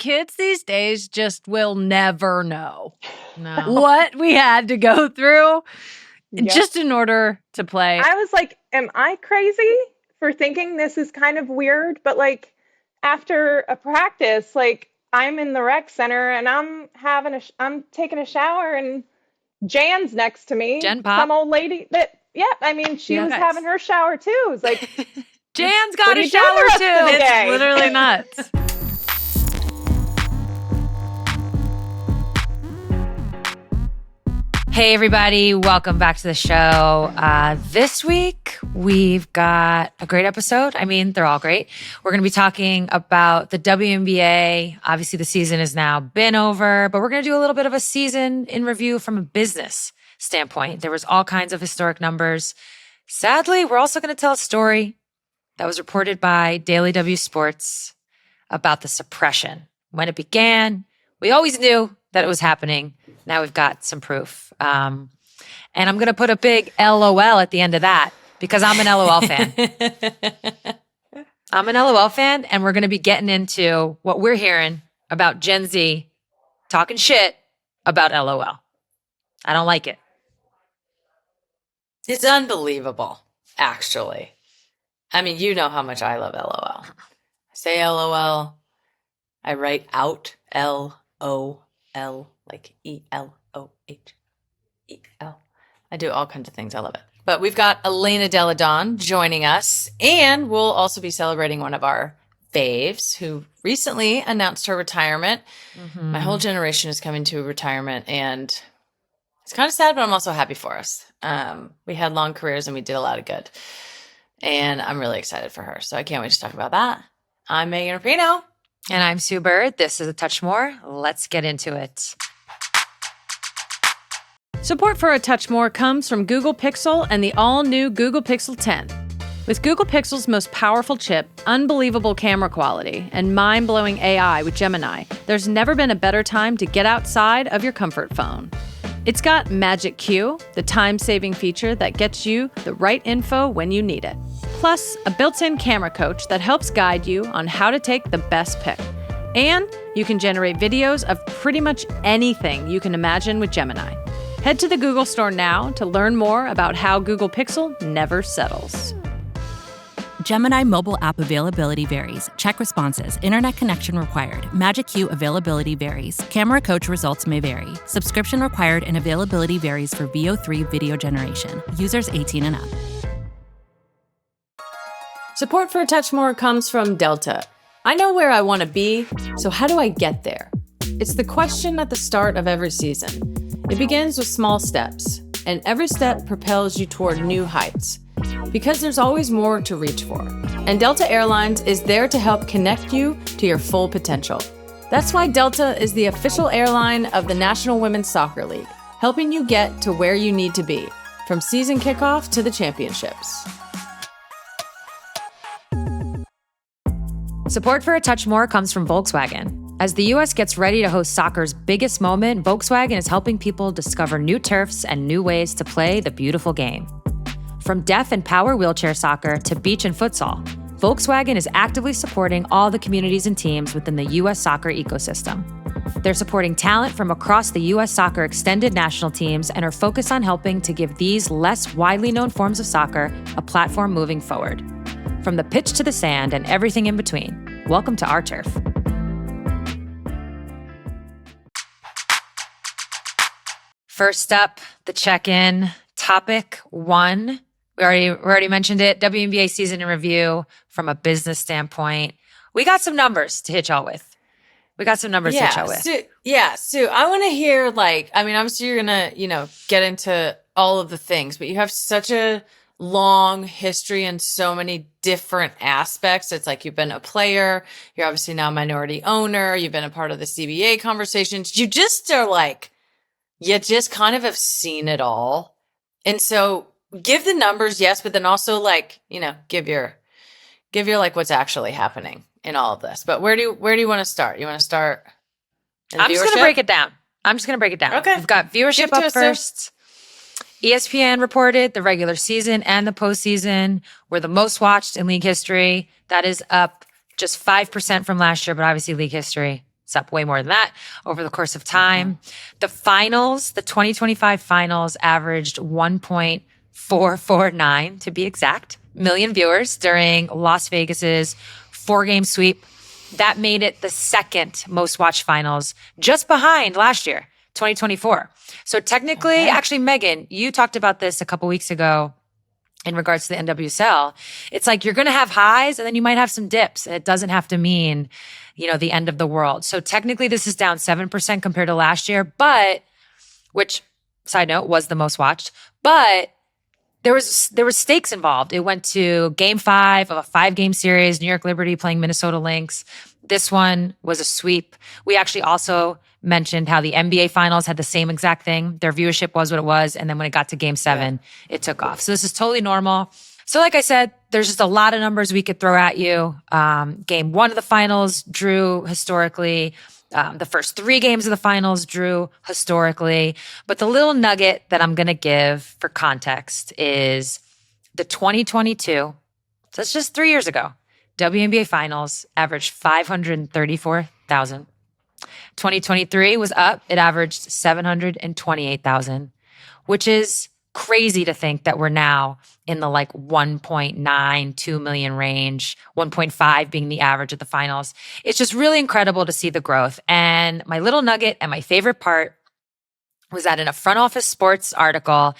kids these days just will never know No. what we had to go through just in order to play. I was like, am I crazy for thinking this is kind of weird? But like after a practice, like I'm in the rec center and I'm taking a shower and Jan's next to me. Jen Pop. Some old lady that, she was having her shower too. It was like, Jan's got a shower too. It's literally nuts. Hey, everybody. Welcome back to the show. This week, we've got a great episode. I mean, they're all great. We're going to be talking about the WNBA. Obviously, the season has now been over, but we're going to do a little bit of a season in review from a business standpoint. There was all kinds of historic numbers. Sadly, we're also going to tell a story that was reported by Daily W Sports about the suppression. When it began, we always knew that it was happening. Now we've got some proof. And I'm going to put a big LOL at the end of that because I'm an LOL fan. I'm an LOL fan, and we're going to be getting into what we're hearing about Gen Z talking shit about LOL. I don't like it. It's unbelievable, actually. I mean, you know how much I love LOL. I say LOL. I write out LOL, like ELOHEL. I do all kinds of things. I love it. But we've got Elena Delle Donne joining us, and we'll also be celebrating one of our faves who recently announced her retirement. Mm-hmm. My whole generation is coming to retirement, and it's kind of sad, but I'm also happy for us. We had long careers, and we did a lot of good. And I'm really excited for her. So I can't wait to talk about that. I'm Megan Rapino. And I'm Sue Bird. This is A Touch More. Let's get into it. Support for A Touch More comes from Google Pixel and the all-new Google Pixel 10. With Google Pixel's most powerful chip, unbelievable camera quality, and mind-blowing AI with Gemini, there's never been a better time to get outside of your comfort phone. It's got Magic Q, the time-saving feature that gets you the right info when you need it. Plus, a built-in camera coach that helps guide you on how to take the best pic. And you can generate videos of pretty much anything you can imagine with Gemini. Head to the Google Store now to learn more about how Google Pixel never settles. Gemini mobile app availability varies. Check responses. Internet connection required. Magic Q availability varies. Camera coach results may vary. Subscription required and availability varies for VO3 video generation. Users 18 and up. Support for A Touch More comes from Delta. I know where I want to be, so how do I get there? It's the question at the start of every season. It begins with small steps, and every step propels you toward new heights. Because there's always more to reach for. And Delta Airlines is there to help connect you to your full potential. That's why Delta is the official airline of the National Women's Soccer League, helping you get to where you need to be, from season kickoff to the championships. Support for A Touch More comes from Volkswagen. As the U.S. gets ready to host soccer's biggest moment, Volkswagen is helping people discover new turfs and new ways to play the beautiful game. From deaf and power wheelchair soccer to beach and futsal, Volkswagen is actively supporting all the communities and teams within the U.S. soccer ecosystem. They're supporting talent from across the U.S. soccer extended national teams and are focused on helping to give these less widely known forms of soccer a platform moving forward. From the pitch to the sand and everything in between, welcome to our turf. First up, the check-in. Topic 1. We already mentioned it. WNBA season in review from a business standpoint. We got some numbers to hit y'all with. Sue, I want to hear, I'm sure you're going to, get into all of the things, but you have such a long history in so many different aspects. It's like you've been a player. You're obviously now a minority owner. You've been a part of the CBA conversations. You just are you just kind of have seen it all. And so give the numbers, yes, but then also give your what's actually happening in all of this. But where do you want to start? You want to start in I'm just going to break it down. Okay. We've got viewership up first. ESPN reported the regular season and the postseason were the most watched in league history. That is up just 5% from last year, but obviously league history It's up way more than that over the course of time. The finals, the 2025 finals averaged 1.449 to be exact, million viewers during Las Vegas's 4-game sweep. That made it the second most watched finals, just behind last year, 2024. So technically, actually, Megan, you talked about this a couple weeks ago in regards to the NWSL. It's like you're going to have highs and then you might have some dips. It doesn't have to mean, the end of the world. So technically this is down 7% compared to last year, which, side note, was the most watched. But there was stakes involved. It went to game 5 of a 5-game series, New York Liberty playing Minnesota Lynx. This one was a sweep. We actually also mentioned how the NBA Finals had the same exact thing. Their viewership was what it was. And then when it got to game 7, it took off. So this is totally normal. So like I said, there's just a lot of numbers we could throw at you. Game 1 of the finals drew historically. The first 3 games of the finals drew historically. But the little nugget that I'm going to give for context is the 2022, so that's just 3 years ago, WNBA Finals averaged 534,000. 2023 was up. It averaged 728,000, which is crazy to think that we're now in the 1.92 million range, 1.5 being the average of the finals. It's just really incredible to see the growth. And my little nugget and my favorite part was that in a front office sports article,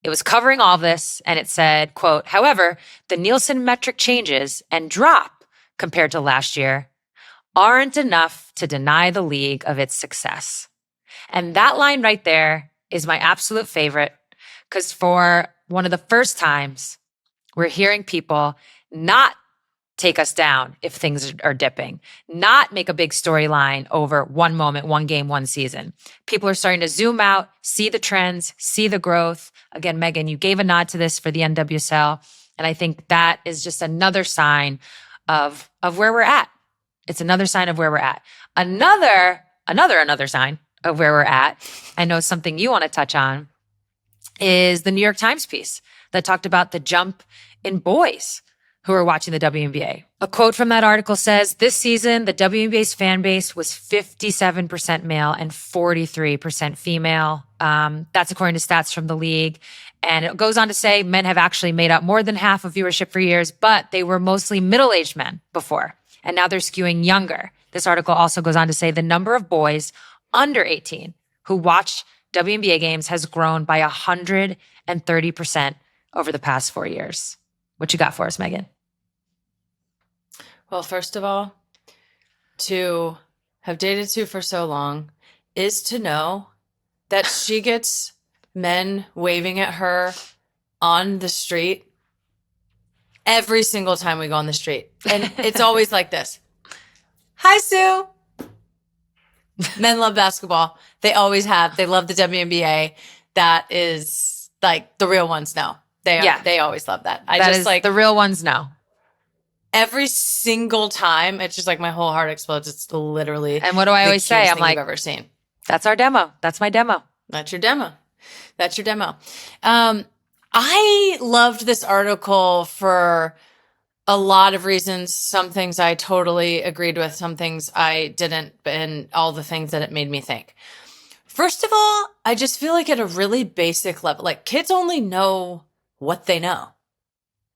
it was covering all this and it said, quote, however, the Nielsen metric changes and drop compared to last year aren't enough to deny the league of its success. And that line right there is my absolute favorite, because for one of the first times, we're hearing people not take us down if things are dipping, not make a big storyline over one moment, one game, one season. People are starting to zoom out, see the trends, see the growth. Again, Megan, you gave a nod to this for the NWSL, and I think that is just another sign of where we're at. It's another sign of where we're at. Another sign of where we're at, I know something you want to touch on, is the New York Times piece that talked about the jump in boys who are watching the WNBA. A quote from that article says, this season, the WNBA's fan base was 57% male and 43% female. That's according to stats from the league. And it goes on to say men have actually made up more than half of viewership for years, but they were mostly middle-aged men before. And now they're skewing younger. This article also goes on to say the number of boys under 18 who watch WNBA games has grown by 130% over the past 4 years. What you got for us, Megan? Well, first of all, to have dated Sue for so long is to know that she gets men waving at her on the street every single time we go on the street. And it's always like this. Hi, Sue. Men love basketball. They always have. They love the WNBA. That is like the real ones know. They always love that. The real ones know. Every single time, it's just like my whole heart explodes. It's literally. And what do I always say? I'm like, you've ever seen. That's our demo. That's my demo. That's your demo. That's your demo. I loved this article for a lot of reasons. Some things I totally agreed with, some things I didn't, and all the things that it made me think. First of all, I just feel like at a really basic level, like kids only know what they know.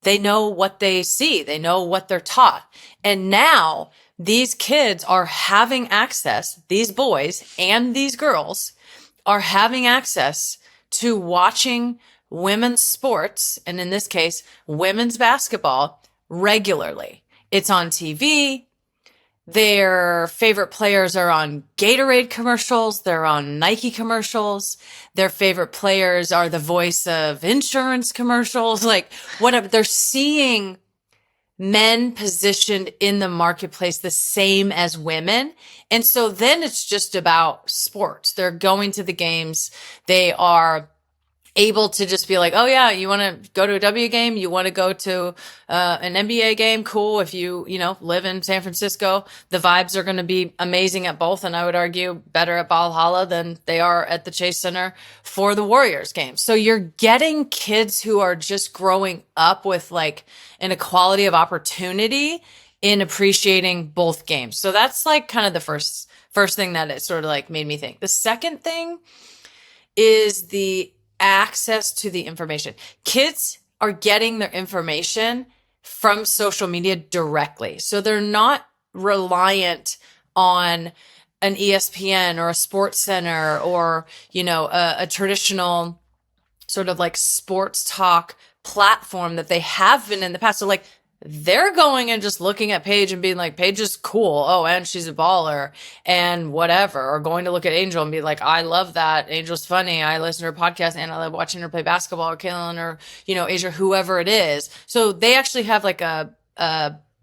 They know what they see. They know what they're taught. And now these kids are having access, these boys and these girls are having access to watching women's sports, and in this case, women's basketball, regularly. It's on TV. Their favorite players are on Gatorade commercials. They're on Nike commercials. Their favorite players are the voice of insurance commercials. Like whatever. They're seeing men positioned in the marketplace the same as women. And so then it's just about sports. They're going to the games. They are able to just be like, oh yeah, you want to go to a W game? You want to go to an NBA game? Cool. If you live in San Francisco, the vibes are going to be amazing at both. And I would argue better at Valhalla than they are at the Chase Center for the Warriors game. So you're getting kids who are just growing up with like an equality of opportunity in appreciating both games. So that's like kind of the first thing that it sort of like made me think. The second thing is the access to the information. Kids are getting their information from social media directly. So they're not reliant on an ESPN or a Sports Center or, a traditional sort of like sports talk platform that they have been in the past. So like they're going and just looking at Paige and being like, Paige is cool. Oh, and she's a baller and whatever. Or going to look at Angel and be like, I love that. Angel's funny. I listen to her podcast and I love watching her play basketball, or Kaylin, or, Asia, whoever it is. So they actually have like a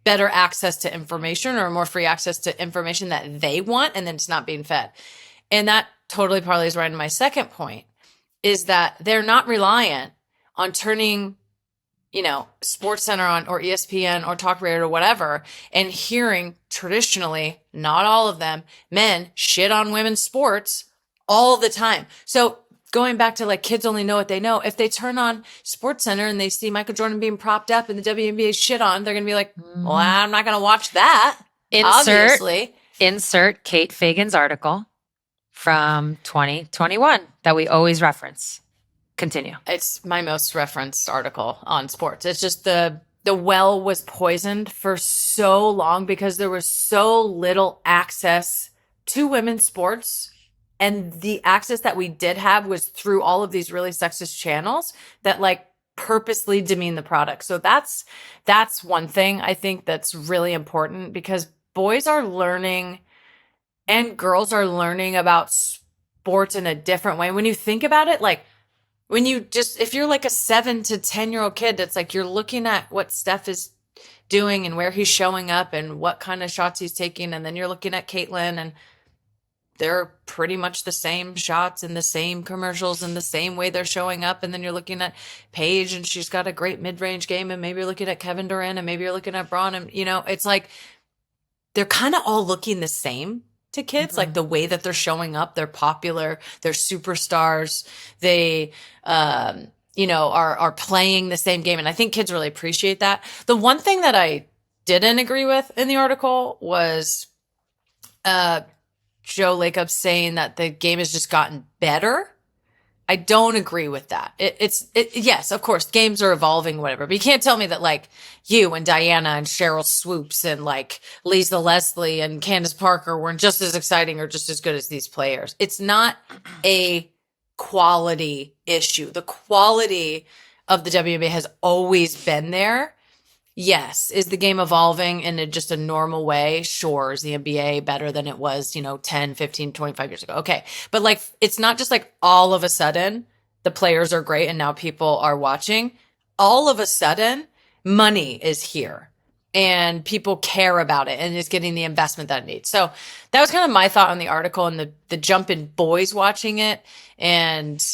better access to information, or more free access to information that they want, and then it's not being fed. And that totally parlays right into my second point, is that they're not reliant on turning Sports Center on, or ESPN or Talk Radio or whatever, and hearing traditionally, not all of them, men shit on women's sports all the time. So going back to like kids only know what they know, if they turn on Sports Center and they see Michael Jordan being propped up and the WNBA shit on, they're going to be like, well, I'm not going to watch that. Obviously. Insert Kate Fagan's article from 2021 that we always reference. Continue. It's my most referenced article on sports. It's just the well was poisoned for so long because there was so little access to women's sports. And the access that we did have was through all of these really sexist channels that like purposely demean the product. So that's one thing I think that's really important, because boys are learning and girls are learning about sports in a different way. When you think about it, like, if you're like a 7 to 10-year-old kid, that's like, you're looking at what Steph is doing and where he's showing up and what kind of shots he's taking. And then you're looking at Caitlin, and they're pretty much the same shots and the same commercials and the same way they're showing up. And then you're looking at Paige, and she's got a great mid-range game. And maybe you're looking at Kevin Durant, and maybe you're looking at Braun. And, it's like, they're kind of all looking the same to kids, like the way that they're showing up. They're popular, they're superstars, they are playing the same game. And I think kids really appreciate that. The one thing that I didn't agree with in the article was Joe Lacob saying that the game has just gotten better. I don't agree with that. Yes, of course, games are evolving, whatever. But you can't tell me that like you and Diana and Cheryl Swoops and like Lisa Leslie and Candace Parker weren't just as exciting or just as good as these players. It's not a quality issue. The quality of the WNBA has always been there. Yes. Is the game evolving in just a normal way? Sure. Is the NBA better than it was, 10, 15, 25 years ago? Okay. But like, it's not just like all of a sudden the players are great and now people are watching. All of a sudden money is here and people care about it and it's getting the investment that it needs. So that was kind of my thought on the article, and the jump in boys watching it, and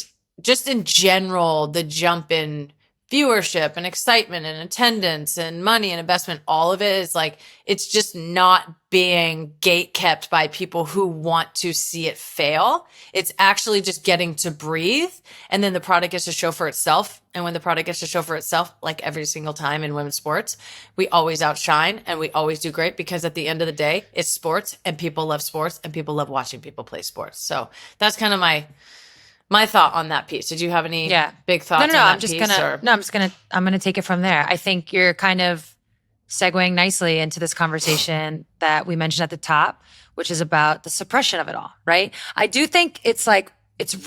just in general, the jump in viewership and excitement and attendance and money and investment. All of it is like, it's just not being gate kept by people who want to see it fail. It's actually just getting to breathe. And then the product gets to show for itself. And when the product gets to show for itself, like every single time in women's sports, we always outshine and we always do great, because at the end of the day, it's sports and people love sports and people love watching people play sports. So that's kind of my thought on that piece. Did you have any big thoughts on that piece? I'm gonna take it from there. I think you're kind of segueing nicely into this conversation that we mentioned at the top, which is about the suppression of it all, right? I do think it's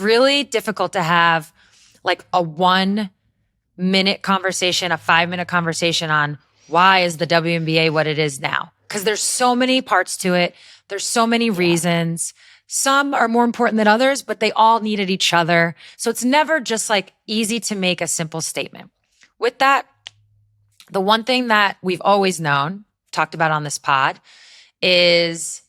really difficult to have like a 1-minute conversation, a 5-minute conversation on why is the WNBA what it is now? Because there's so many parts to it. There's so many reasons. Some are more important than others, but they all needed each other. So it's never just like easy to make a simple statement. With that, the one thing that we've always known, talked about on this pod, is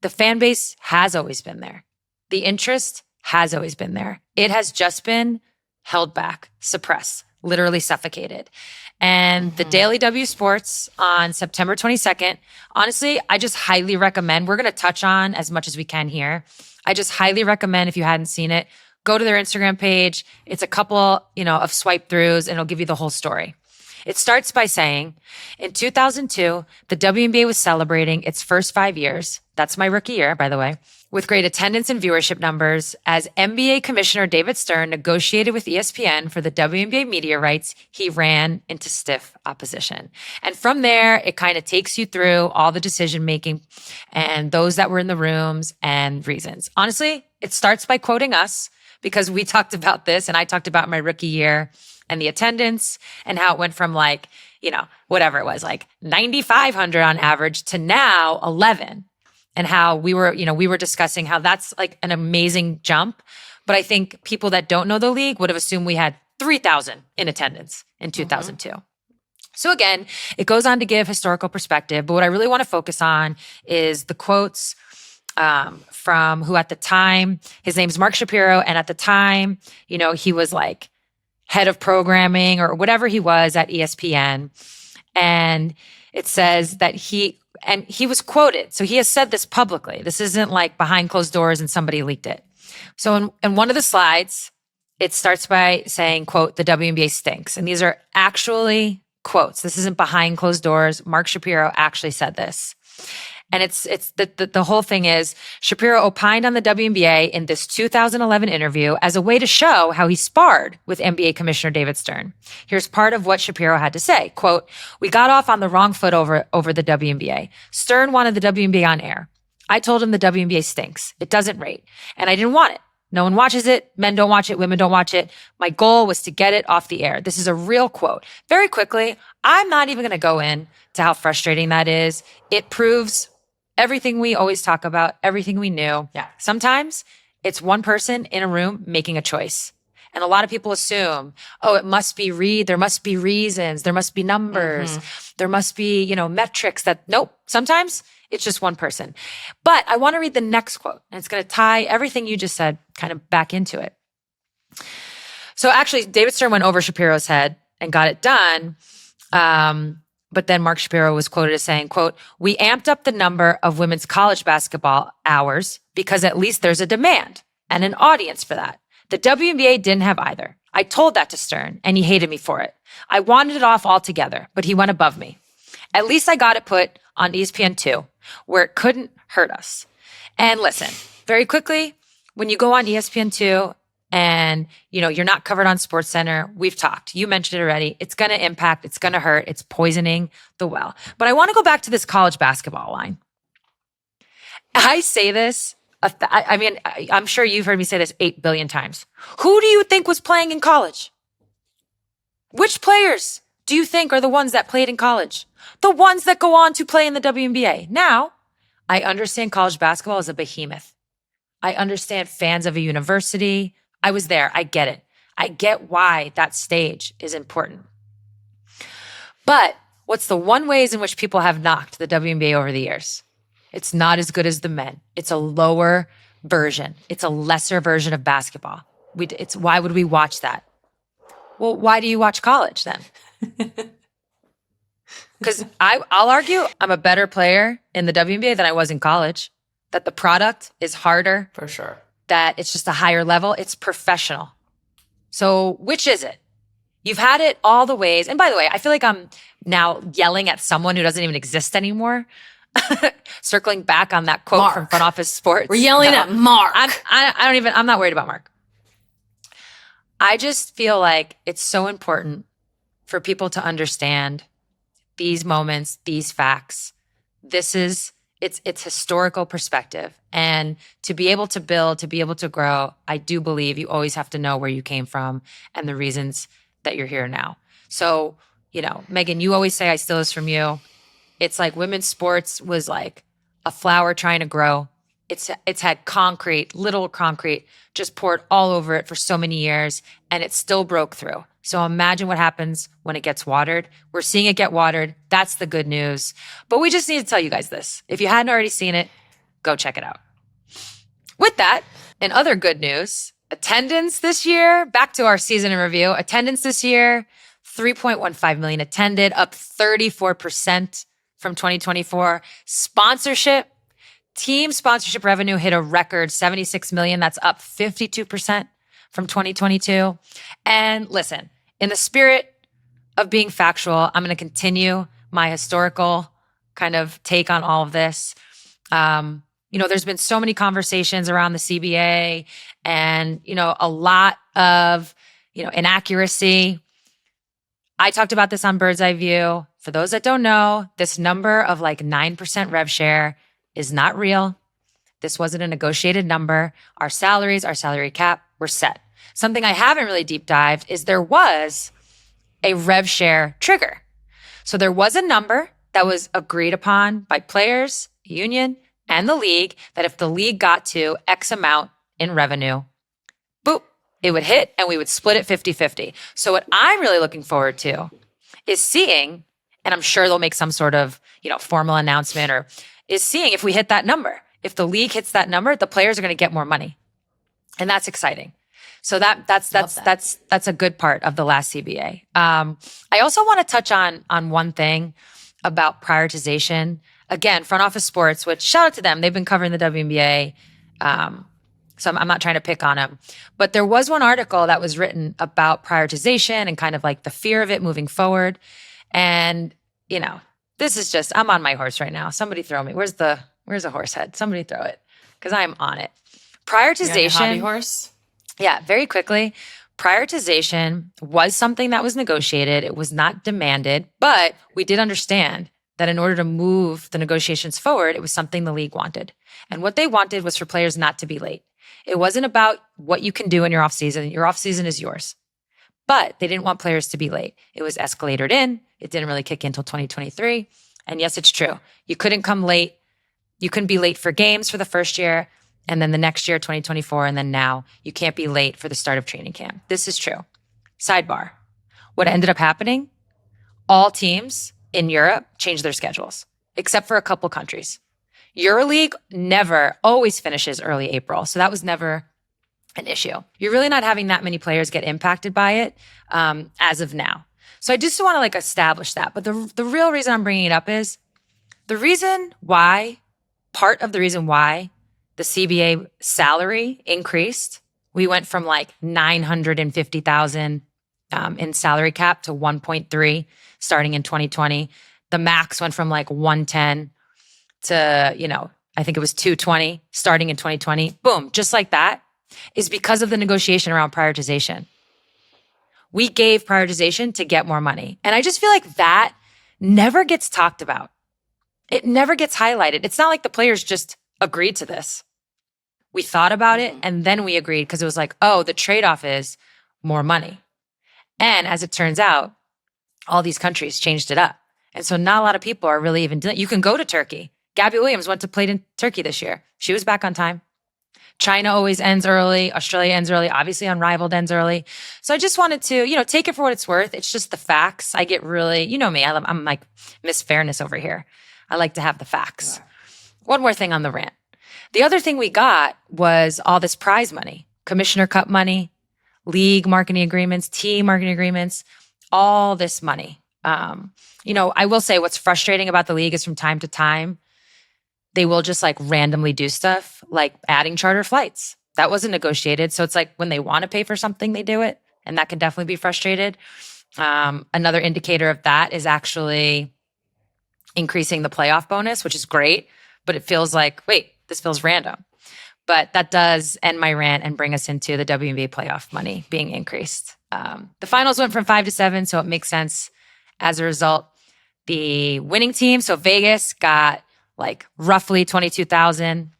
the fan base has always been there. The interest has always been there. It has just been held back, suppressed, literally suffocated. And the Daily W Sports on September 22nd, honestly, I just highly recommend, we're going to touch on as much as we can here. I just highly recommend, if you hadn't seen it, go to their Instagram page. It's a couple, of swipe throughs and it'll give you the whole story. It starts by saying, in 2002, the WNBA was celebrating its first 5 years. That's my rookie year, by the way, with great attendance and viewership numbers. As NBA Commissioner David Stern negotiated with ESPN for the WNBA media rights, he ran into stiff opposition. And from there, it kind of takes you through all the decision making and those that were in the rooms and reasons. Honestly, it starts by quoting us because we talked about this and I talked about my rookie year and the attendance and how it went from like, whatever it was, like 9,500 on average to now 11. And how we were discussing how that's like an amazing jump. But I think people that don't know the league would have assumed we had 3,000 in attendance in 2002. So again, it goes on to give historical perspective. But what I really want to focus on is the quotes from who at the time, his name's Mark Shapiro. And at the time, he was like head of programming or whatever he was at ESPN. And it says that he was quoted. So he has said this publicly. This isn't like behind closed doors and somebody leaked it. So in one of the slides, it starts by saying, quote, the WNBA stinks. And these are actually quotes. This isn't behind closed doors. Mark Shapiro actually said this. And it's the whole thing is Shapiro opined on the WNBA in this 2011 interview as a way to show how he sparred with NBA Commissioner David Stern. Here's part of what Shapiro had to say. Quote, we got off on the wrong foot over the WNBA. Stern wanted the WNBA on air. I told him the WNBA stinks. It doesn't rate. And I didn't want it. No one watches it. Men don't watch it. Women don't watch it. My goal was to get it off the air. This is a real quote. Very quickly, I'm not even going to go in to how frustrating that is. It proves everything we always talk about, everything we knew. Yeah. Sometimes it's one person in a room making a choice. And a lot of people assume, it must be there must be reasons, there must be numbers, there must be, metrics nope. Sometimes it's just one person. But I want to read the next quote, and it's going to tie everything you just said kind of back into it. So actually, David Stern went over Shapiro's head and got it done. But then Mark Shapiro was quoted as saying, quote, we amped up the number of women's college basketball hours because at least there's a demand and an audience for that. The WNBA didn't have either. I told that to Stern and he hated me for it. I wanted it off altogether, but he went above me. At least I got it put on ESPN2 where it couldn't hurt us. And listen, very quickly, when you go on ESPN2 and, you're not covered on SportsCenter, we've talked. You mentioned it already. It's going to impact. It's going to hurt. It's poisoning the well. But I want to go back to this college basketball line. I say this, I'm sure you've heard me say this 8 billion times. Who do you think was playing in college? Which players do you think are the ones that played in college? The ones that go on to play in the WNBA. Now, I understand college basketball is a behemoth. I understand fans of a university. I was there. I get it. I get why that stage is important. But what's the one ways in which people have knocked the WNBA over the years? It's not as good as the men. It's a lower version. It's a lesser version of basketball. Why would we watch that? Well, why do you watch college then? Because I'll argue I'm a better player in the WNBA than I was in college. That the product is harder. For sure. That it's just a higher level. It's professional. So which is it? You've had it all the ways. And by the way, I feel like I'm now yelling at someone who doesn't even exist anymore. Circling back on that quote Mark. from Front Office Sports. We're yelling at Mark. I'm not worried about Mark. I just feel like it's so important for people to understand these moments, these facts. It's historical perspective. And to be able to build, to be able to grow, I do believe you always have to know where you came from and the reasons that you're here now. So, Megan, you always say I steal this from you. It's like women's sports was like a flower trying to grow. It's had little concrete just poured all over it for so many years, and it still broke through. So imagine what happens when it gets watered. We're seeing it get watered. That's the good news. But we just need to tell you guys this. If you hadn't already seen it, go check it out. With that, in other good news, attendance this year, back to our season in review, attendance this year, 3.15 million attended, up 34% from 2024. Sponsorship, team sponsorship revenue hit a record 76 million. That's up 52% from 2022. And listen, in the spirit of being factual. I'm going to continue my historical kind of take on all of this. There's been so many conversations around the CBA and, a lot of, inaccuracy. I talked about this on Bird's Eye View. For those that don't know, this number of like 9% rev share is not real. This wasn't a negotiated number. Our salaries, our salary cap were set. Something I haven't really deep dived is there was a rev share trigger. So there was a number that was agreed upon by players, union, and the league that if the league got to X amount in revenue, boop, it would hit and we would split it 50-50. So what I'm really looking forward to is seeing, and I'm sure they'll make some sort of, formal announcement or is seeing if we hit that number. If the league hits that number, the players are going to get more money. And that's exciting. So that's a good part of the last CBA. I also want to touch on one thing about prioritization. Again, Front Office Sports, which shout out to them. They've been covering the WNBA. So I'm not trying to pick on them. But there was one article that was written about prioritization and kind of like the fear of it moving forward. And, this is just, I'm on my horse right now. Somebody throw me. Where's a horse head? Somebody throw it because I'm on it. Prioritization. Hobby horse? Yeah, very quickly. Prioritization was something that was negotiated. It was not demanded, but we did understand that in order to move the negotiations forward, it was something the league wanted. And what they wanted was for players not to be late. It wasn't about what you can do in your offseason. Your offseason is yours. But they didn't want players to be late. It was escalated in. It didn't really kick in until 2023. And yes, it's true. You couldn't come late. You couldn't be late for games for the first year. And then the next year, 2024, and then now, you can't be late for the start of training camp. This is true. Sidebar. What ended up happening, all teams in Europe changed their schedules, except for a couple countries. EuroLeague always finishes early April. So that was never an issue. You're really not having that many players get impacted by it as of now. So I just want to establish that. But the real reason I'm bringing it up is part of the reason why the CBA salary increased. We went from $950,000 in salary cap to 1.3 starting in 2020. The max went from 110 to, I think it was 220 starting in 2020. Boom, just like that is because of the negotiation around prioritization. We gave prioritization to get more money. And I just feel like that never gets talked about. It never gets highlighted. It's not like the players just agreed to this. We thought about it and then we agreed because it was the trade-off is more money. And as it turns out, all these countries changed it up. And so not a lot of people are really even doing it. You can go to Turkey. Gabby Williams went to play in Turkey this year. She was back on time. China always ends early. Australia ends early. Obviously, Unrivaled ends early. So I just wanted to, take it for what it's worth. It's just the facts. I get really, me, I'm like Miss Fairness over here. I like to have the facts. Yeah. One more thing on the rant. The other thing we got was all this prize money, Commissioner Cup money, league marketing agreements, team marketing agreements, all this money. I will say what's frustrating about the league is from time to time, they will just randomly do stuff like adding charter flights. That wasn't negotiated. So it's when they want to pay for something, they do it. And that can definitely be frustrated. Another indicator of that is actually increasing the playoff bonus, which is great. But it feels wait, this feels random. But that does end my rant and bring us into the WNBA playoff money being increased. The finals went from 5 to 7, so it makes sense. As a result, the winning team, so Vegas got roughly 22,000.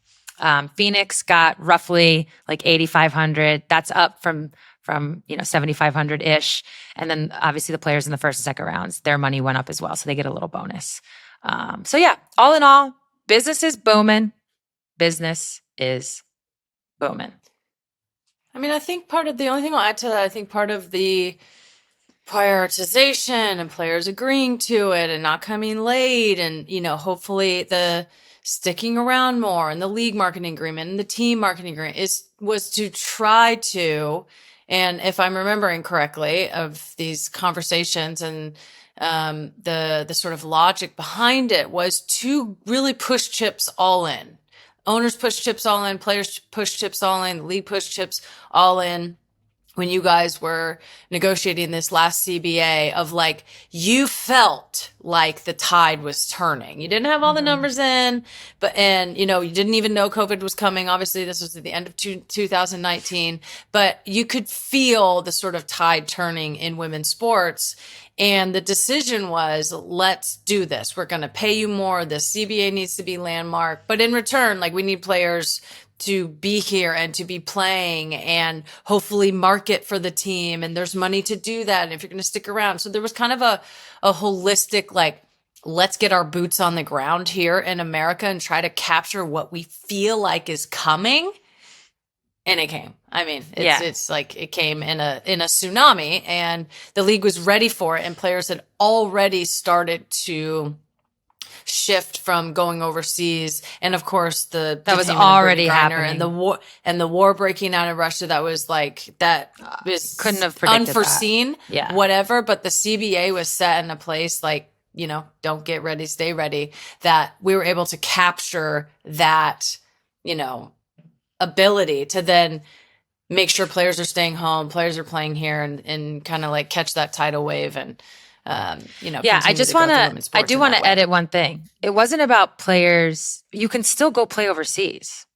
Phoenix got roughly 8,500. That's up from 7,500-ish. And then obviously the players in the first and second rounds, their money went up as well. So they get a little bonus. So yeah, all in all, business is booming. Business is booming. I mean, I think the only thing I'll add to that, I think part of the prioritization and players agreeing to it and not coming late and, hopefully the sticking around more and the league marketing agreement and the team marketing agreement was to try to, and if I'm remembering correctly of these conversations and the sort of logic behind it was to really push chips all in. Owners push chips all in, players push chips all in, the league push chips all in. when you guys were negotiating this last CBA of like, you felt like the tide was turning. You didn't have all the numbers in, and you didn't even know COVID was coming. Obviously, this was at the end of 2019, but you could feel the sort of tide turning in women's sports. And the decision was, let's do this. We're going to pay you more. The CBA needs to be landmark. But in return, like, we need players to be here and to be playing and hopefully market for the team. And there's money to do that. And if you're going to stick around. So there was kind of a holistic, like, let's get our boots on the ground here in America and try to capture what we feel like is coming. And it came. I mean, it's like it came in a tsunami, and the league was ready for it. And players had already started to shift from going overseas, and of course that was already happening, and the war breaking out in Russia. That was like couldn't have predicted unforeseen, that. Whatever. But the CBA was set in a place like, don't get ready, stay ready. That we were able to capture that, ability to then make sure players are staying home, players are playing here, and kind of like catch that tidal wave and. I do want to edit one thing. It wasn't about players. You can still go play overseas.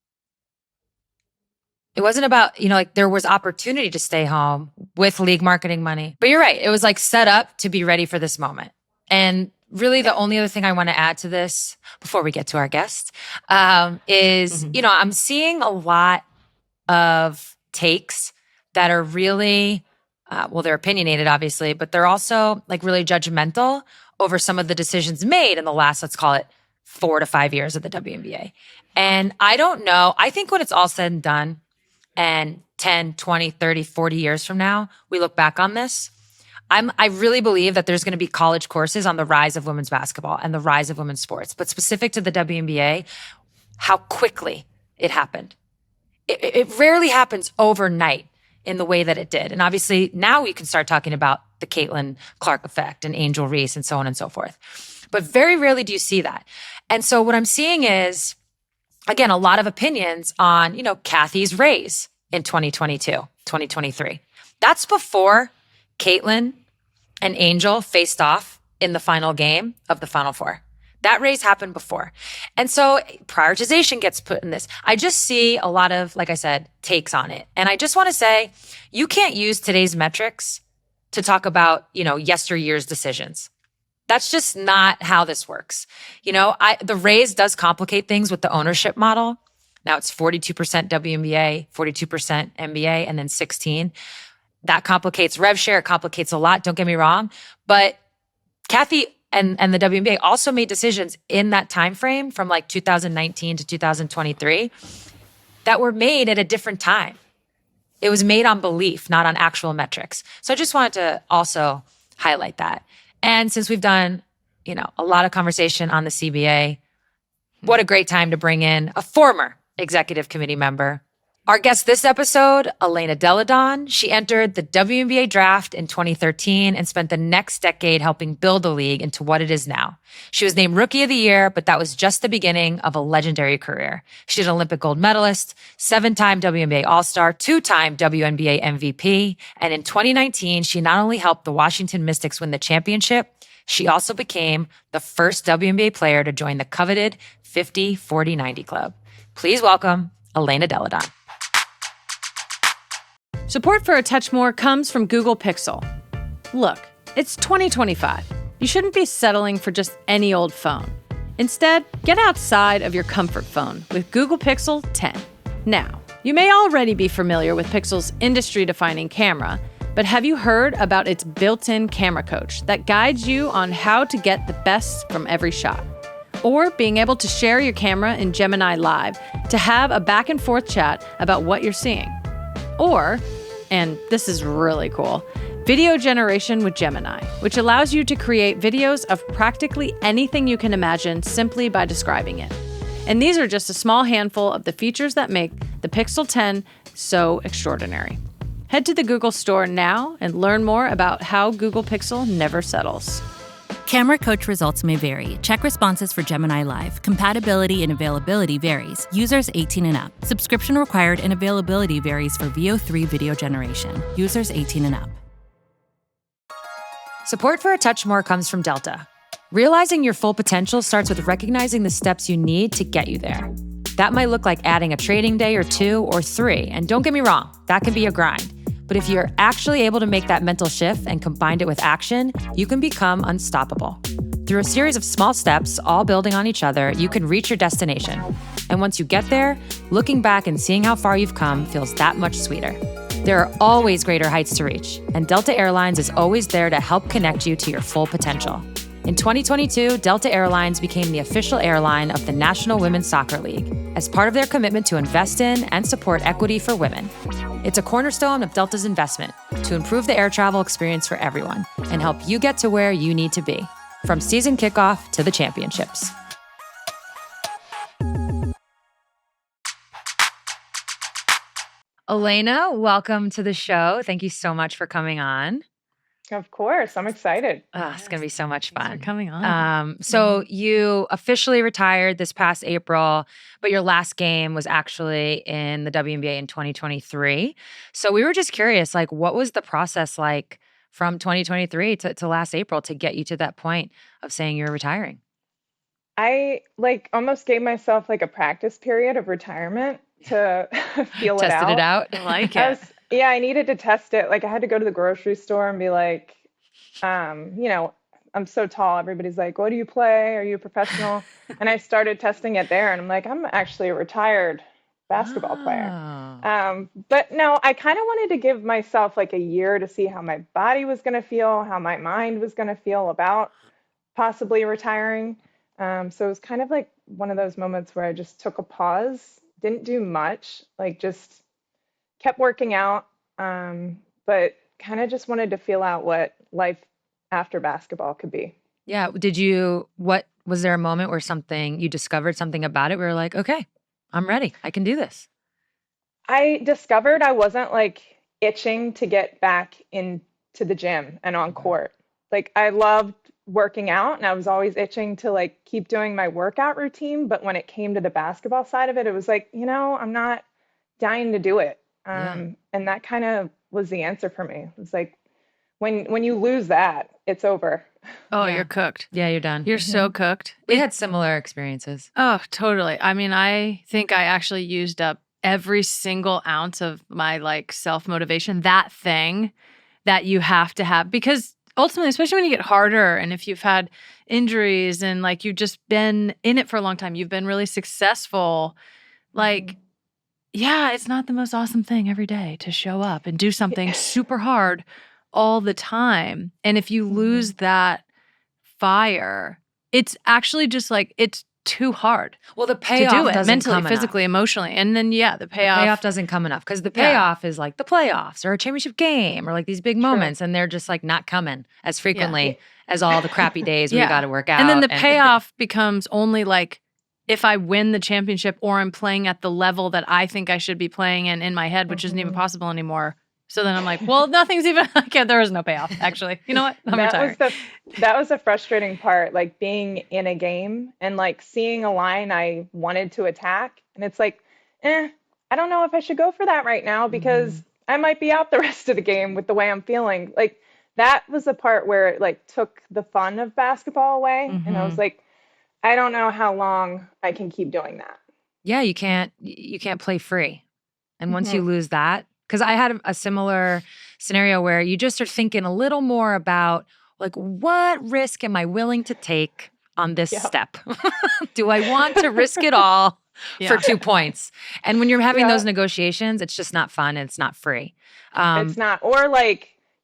It wasn't about, like, there was opportunity to stay home with league marketing money. But you're right. It was like set up to be ready for this moment. And really the only other thing I want to add to this before we get to our guest is, I'm seeing a lot of takes that are really they're opinionated, obviously, but they're also like really judgmental over some of the decisions made in the last, let's call it 4 to 5 years of the WNBA. And I don't know. I think when it's all said and done and 10, 20, 30, 40 years from now, we look back on this, I really believe that there's going to be college courses on the rise of women's basketball and the rise of women's sports. But specific to the WNBA, how quickly it happened. It rarely happens overnight in the way that it did. And obviously now we can start talking about the Caitlin Clark effect and Angel Reese and so on and so forth. But very rarely do you see that. And so what I'm seeing is, again, a lot of opinions on, Kathy's raise in 2022, 2023. That's before Caitlin and Angel faced off in the final game of the Final Four. That raise happened before. And so prioritization gets put in this. I just see a lot of, like I said, takes on it. And I just want to say, you can't use today's metrics to talk about, yesteryear's decisions. That's just not how this works. The raise does complicate things with the ownership model. Now it's 42% WNBA, 42% NBA, and then 16. That complicates rev share. It complicates a lot. Don't get me wrong. But Kathy and the WNBA also made decisions in that time frame from like 2019 to 2023 that were made at a different time. It was made on belief, not on actual metrics. So I just wanted to also highlight that. And since we've done, a lot of conversation on the CBA, what a great time to bring in a former executive committee member. Our guest this episode, Elena Delle Donne. She entered the WNBA draft in 2013 and spent the next decade helping build the league into what it is now. She was named Rookie of the Year, but that was just the beginning of a legendary career. She's an Olympic gold medalist, 7-time WNBA All-Star, 2-time WNBA MVP, and in 2019, she not only helped the Washington Mystics win the championship, she also became the first WNBA player to join the coveted 50-40-90 club. Please welcome Elena Delle Donne. Support for A Touch More comes from Google Pixel. Look, it's 2025. You shouldn't be settling for just any old phone. Instead, get outside of your comfort phone with Google Pixel 10. Now, you may already be familiar with Pixel's industry-defining camera, but have you heard about its built-in camera coach that guides you on how to get the best from every shot? Or being able to share your camera in Gemini Live to have a back-and-forth chat about what you're seeing. Or, and this is really cool, video generation with Gemini, which allows you to create videos of practically anything you can imagine simply by describing it. And these are just a small handful of the features that make the Pixel 10 so extraordinary. Head to the Google Store now and learn more about how Google Pixel never settles. Camera coach results may vary. Check responses for Gemini Live. Compatibility and availability varies. Users 18 and up. Subscription required and availability varies for VO3 video generation. Users 18 and up. Support for A Touch More comes from Delta. Realizing your full potential starts with recognizing the steps you need to get you there. That might look like adding a training day or 2 or 3. And don't get me wrong, that can be a grind. But if you're actually able to make that mental shift and combine it with action, you can become unstoppable. Through a series of small steps, all building on each other, you can reach your destination. And once you get there, looking back and seeing how far you've come feels that much sweeter. There are always greater heights to reach, and Delta Airlines is always there to help connect you to your full potential. In 2022, Delta Airlines became the official airline of the National Women's Soccer League as part of their commitment to invest in and support equity for women. It's a cornerstone of Delta's investment to improve the air travel experience for everyone and help you get to where you need to be, from season kickoff to the championships. Elena, welcome to the show. Thank you so much for coming on. Of course. I'm excited. It's going to be so much fun. Thanks for coming on. So you officially retired this past April, but your last game was actually in the WNBA in 2023. So we were just curious, like, what was the process like from 2023 to last April to get you to that point of saying you're retiring? I almost gave myself a practice period of retirement to feel it out. Tested it out. I like it. I needed to test it. I had to go to the grocery store and be like, I'm so tall. Everybody's like, what do you play? Are you a professional? And I started testing it there. And I'm like, I'm actually a retired basketball player. But no, I kind of wanted to give myself a year to see how my body was going to feel, how my mind was going to feel about possibly retiring. So it was kind of one of those moments where I just took a pause, didn't do much, just kept working out, but kind of just wanted to feel out what life after basketball could be. Yeah. Was there a moment where you discovered something about it where you're like, okay, I'm ready. I can do this? I discovered I wasn't itching to get back into the gym and on court. I loved working out and I was always itching to keep doing my workout routine. But when it came to the basketball side of it, it was I'm not dying to do it. And that kind of was the answer for me. It was when you lose that, it's over. Oh, you're cooked. Yeah, you're done. You're so cooked. We had similar experiences. Oh, totally. I mean, I think I actually used up every single ounce of my self-motivation, that thing that you have to have, because ultimately, especially when you get harder and if you've had injuries and you've just been in it for a long time, you've been really successful, yeah, it's not the most awesome thing every day to show up and do something super hard all the time. And if you lose that fire, it's actually just it's too hard. Well, the payoff to do it doesn't mentally, come physically, enough. emotionally. And then, the payoff doesn't come enough because the payoff is the playoffs or a championship game or these big moments. And they're just not coming as frequently as all the crappy days we got to work out. And then the payoff becomes only if I win the championship or I'm playing at the level that I think I should be playing in my head, which isn't even possible anymore. So then I'm well, nothing's even, there is no payoff, actually. You know what? I'm retired. That was the frustrating part, being in a game and seeing a line I wanted to attack. And it's I don't know if I should go for that right now because I might be out the rest of the game with the way I'm feeling. That was the part where it took the fun of basketball away. And I was I don't know how long I can keep doing that. Yeah, you can't play free. And once you lose that, because I had a similar scenario where you just are thinking a little more about what risk am I willing to take on this step? Do I want to risk it all for 2 points? And when you're having those negotiations, it's just not fun and it's not free. It's not. Or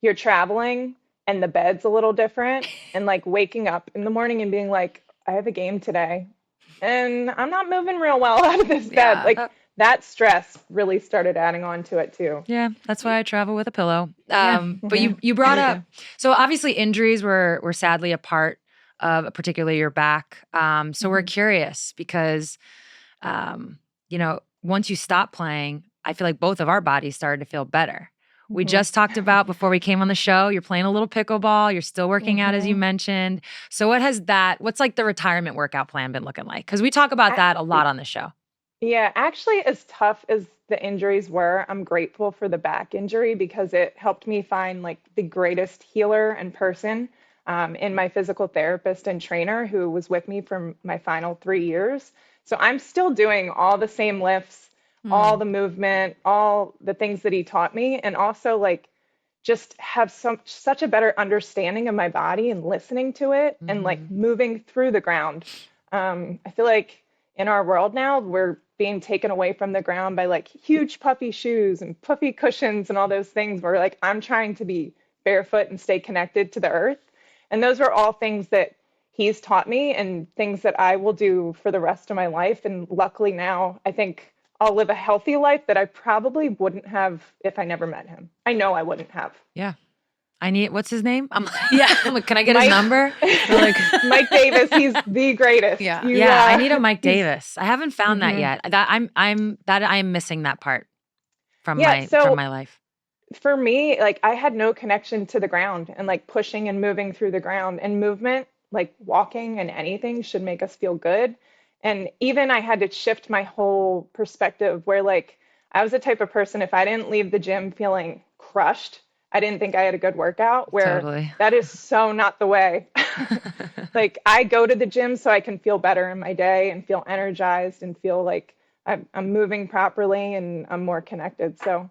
you're traveling and the bed's a little different and waking up in the morning and being I have a game today and I'm not moving real well out of this bed. That stress really started adding on to it too. Yeah, that's why I travel with a pillow. But you brought up, so obviously injuries were sadly a part of particularly your back. So we're curious because, once you stop playing, I feel both of our bodies started to feel better. We just talked about before we came on the show, you're playing a little pickleball. You're still working out, as you mentioned. So what's like the retirement workout plan been looking like? Because we talk about that a lot on the show. Yeah, actually, as tough as the injuries were, I'm grateful for the back injury because it helped me find like the greatest healer and person in my physical therapist and trainer who was with me for my final 3 years. So I'm still doing all the same lifts, all the movement, all the things that he taught me, and also like just have such a better understanding of my body and listening to it and like moving through the ground. I feel like in our world now, we're being taken away from the ground by like huge puffy shoes and puffy cushions and all those things where like I'm trying to be barefoot and stay connected to the earth. And those are all things that he's taught me and things that I will do for the rest of my life. And luckily now I think I'll live a healthy life that I probably wouldn't have if I never met him. I know I wouldn't have. Yeah. What's his name? I'm like, can I get his number? Like, Mike Davis, he's the greatest. Yeah. I need a Mike Davis. I haven't found that yet. I am missing that part from my life. For me, like I had no connection to the ground and like pushing and moving through the ground, and movement, like walking and anything should make us feel good. And even I had to shift my whole perspective where like I was the type of person, if I didn't leave the gym feeling crushed, I didn't think I had a good workout, where Totally. that is so not the way. Like I go to the gym so I can feel better in my day and feel energized and feel like I'm moving properly and I'm more connected. So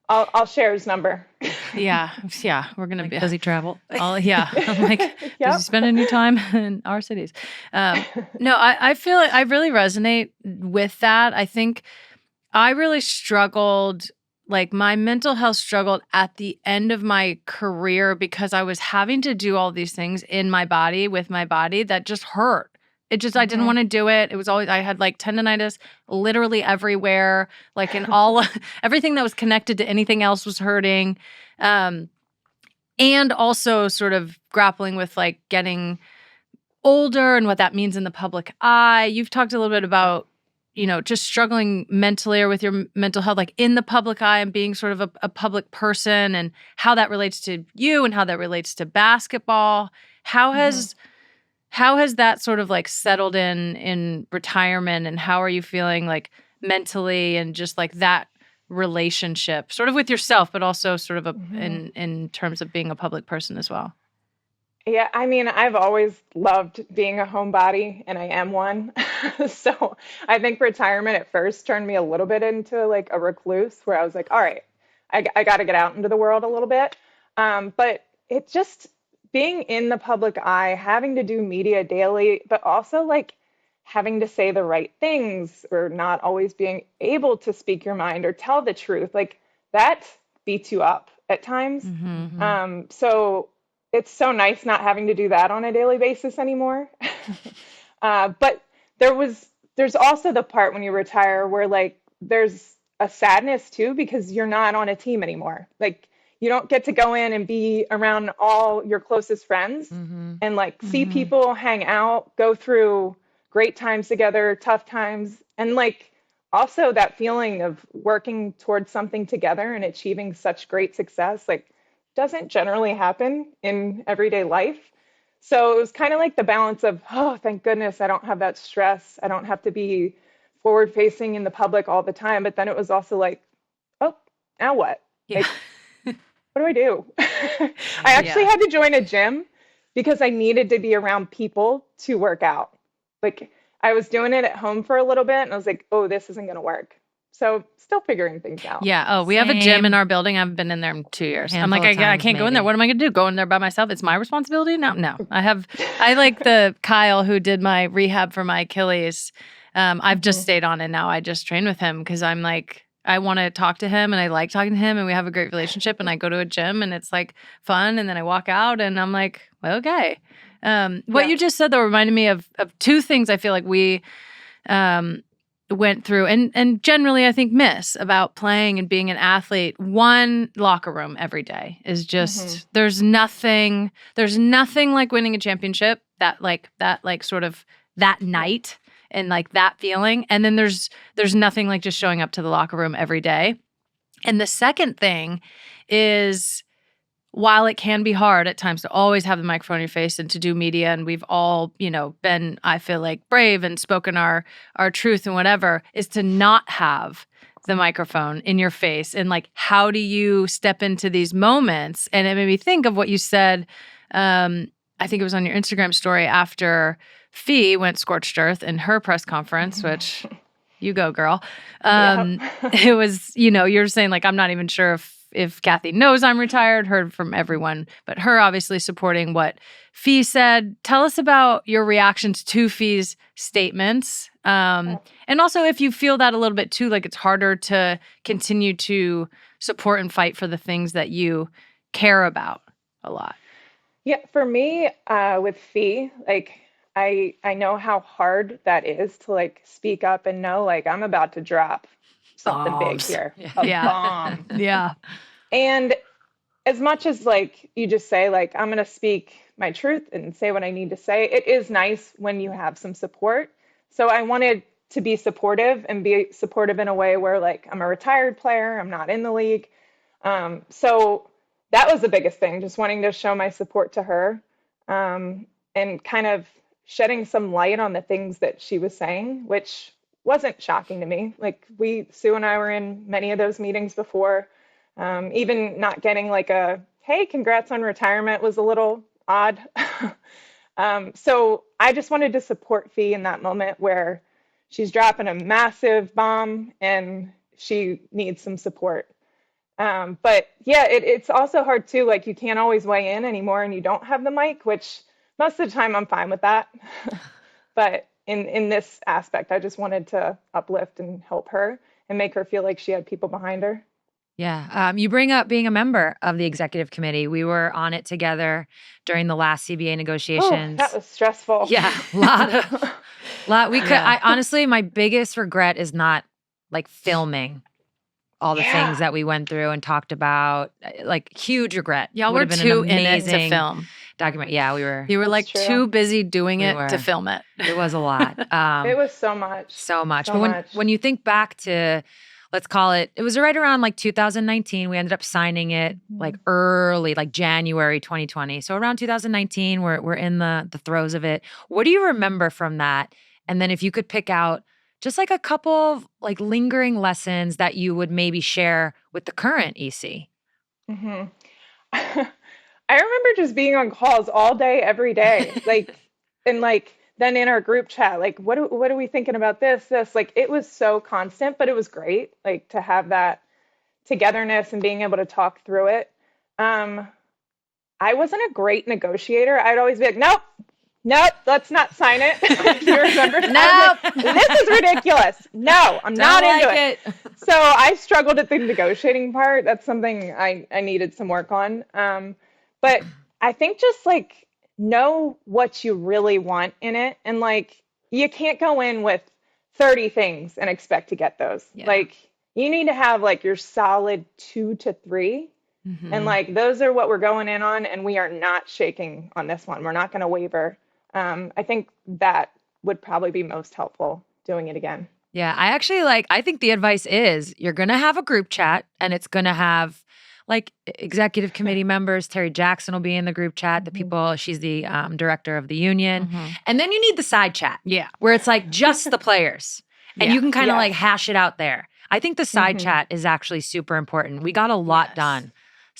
I'll share his number. Yeah. We're going to be. Does he travel? I'm like, does he spend any time in our cities? No, I feel like I really resonate with that. I think I really struggled, like my mental health struggled at the end of my career because I was having to do all these things in my body with my body that just hurt. It just, I didn't want to do it. It was always, I had like tendonitis literally everywhere, like in all, everything that was connected to anything else was hurting. And also sort of grappling with like getting older and what that means in the public eye. You've talked a little bit about, just struggling mentally or with your mental health, like in the public eye and being sort of a public person and how that relates to you and how that relates to basketball. How has that sort of like settled in retirement, and how are you feeling like mentally and just like that relationship sort of with yourself, but also sort of in terms of being a public person as well? Yeah, I mean, I've always loved being a homebody, and I am one. So I think retirement at first turned me a little bit into like a recluse where I was like, all right, I got to get out into the world a little bit. But it just being in the public eye, having to do media daily, but also like having to say the right things or not always being able to speak your mind or tell the truth, like that beats you up at times. So it's so nice not having to do that on a daily basis anymore. But there's also the part when you retire where like there's a sadness too, because you're not on a team anymore. Like you don't get to go in and be around all your closest friends and like see people hang out, go through great times together, tough times. And like also that feeling of working towards something together and achieving such great success, like doesn't generally happen in everyday life. So it was kind of like the balance of, oh, thank goodness I don't have that stress. I don't have to be forward facing in the public all the time. But then it was also like, oh, now what? Yeah. Like, what do I do? I actually had to join a gym because I needed to be around people to work out. Like I was doing it at home for a little bit and I was like, oh, this isn't going to work. So still figuring things out. Yeah. Oh, we have a gym in our building. I haven't been in there in 2 years. I'm like, I can't go in there. What am I going to do? Go in there by myself? It's my responsibility? No. I like the Kyle who did my rehab for my Achilles. I've just stayed on and now I just train with him because I'm like, I want to talk to him and I like talking to him and we have a great relationship and I go to a gym and it's like fun and then I walk out and I'm like, well, okay. What you just said though reminded me of two things I feel like we went through and generally I think miss about playing and being an athlete. One, locker room every day is just there's nothing like winning a championship that sort of that night and like that feeling. And then there's nothing like just showing up to the locker room every day. And the second thing is, while it can be hard at times to always have the microphone in your face and to do media, and we've all, been, I feel like, brave and spoken our truth and whatever, is to not have the microphone in your face. And like, how do you step into these moments? And it made me think of what you said, I think it was on your Instagram story after Fee went scorched earth in her press conference, which you go, girl. It was, you're saying like, I'm not even sure if Kathy knows I'm retired, heard from everyone, but her obviously supporting what Fee said. Tell us about your reactions to Fee's statements. And also if you feel that a little bit too, like it's harder to continue to support and fight for the things that you care about a lot. Yeah, for me, with Fee, like I know how hard that is to like speak up and know like I'm about to drop something big here. A bomb. Yeah. And as much as like you just say like I'm gonna speak my truth and say what I need to say, it is nice when you have some support. So I wanted to be supportive and be supportive in a way where like I'm a retired player, I'm not in the league. So that was the biggest thing, just wanting to show my support to her, and kind of shedding some light on the things that she was saying, which wasn't shocking to me. Like Sue and I were in many of those meetings before. Even not getting like a, hey, congrats on retirement was a little odd. So I just wanted to support Fee in that moment where she's dropping a massive bomb and she needs some support. But yeah, it's also hard too. Like you can't always weigh in anymore and you don't have the mic, which most of the time I'm fine with that. But in this aspect, I just wanted to uplift and help her and make her feel like she had people behind her. Yeah. You bring up being a member of the executive committee. We were on it together during the last CBA negotiations. Oh, that was stressful. Yeah. I honestly, my biggest regret is not like filming all the things that we went through and talked about. Like huge regret. Y'all were too in it to film. Document. Yeah, we were. You were like too busy doing it to film it. It was a lot. It was so much. So much. But when you think back to, let's call it was right around like 2019. We ended up signing it like early, like January 2020. So around 2019, we're in the throes of it. What do you remember from that? And then if you could pick out just like a couple of like lingering lessons that you would maybe share with the current EC. Mm-hmm. I remember just being on calls all day, every day, like, and like, then in our group chat, like, what are we thinking about this, like, it was so constant, but it was great, like, to have that togetherness and being able to talk through it. I wasn't a great negotiator. I'd always be like, nope, let's not sign it. Do you remember? No, like, this is ridiculous. No, I'm not into it. So I struggled at the negotiating part. That's something I needed some work on. But I think just like know what you really want in it. And like, you can't go in with 30 things and expect to get those. Yeah. Like you need to have like your solid 2 to 3. Mm-hmm. And like, those are what we're going in on. And we are not shaking on this one. We're not going to waver. I think that would probably be most helpful doing it again. Yeah. I think the advice is you're going to have a group chat and it's going to have like executive committee members. Terry Jackson will be in the group chat. The people, she's the director of the union. Mm-hmm. And then you need the side chat. Yeah. Where it's like just the players. And you can kind of like hash it out there. I think the side chat is actually super important. We got a lot done.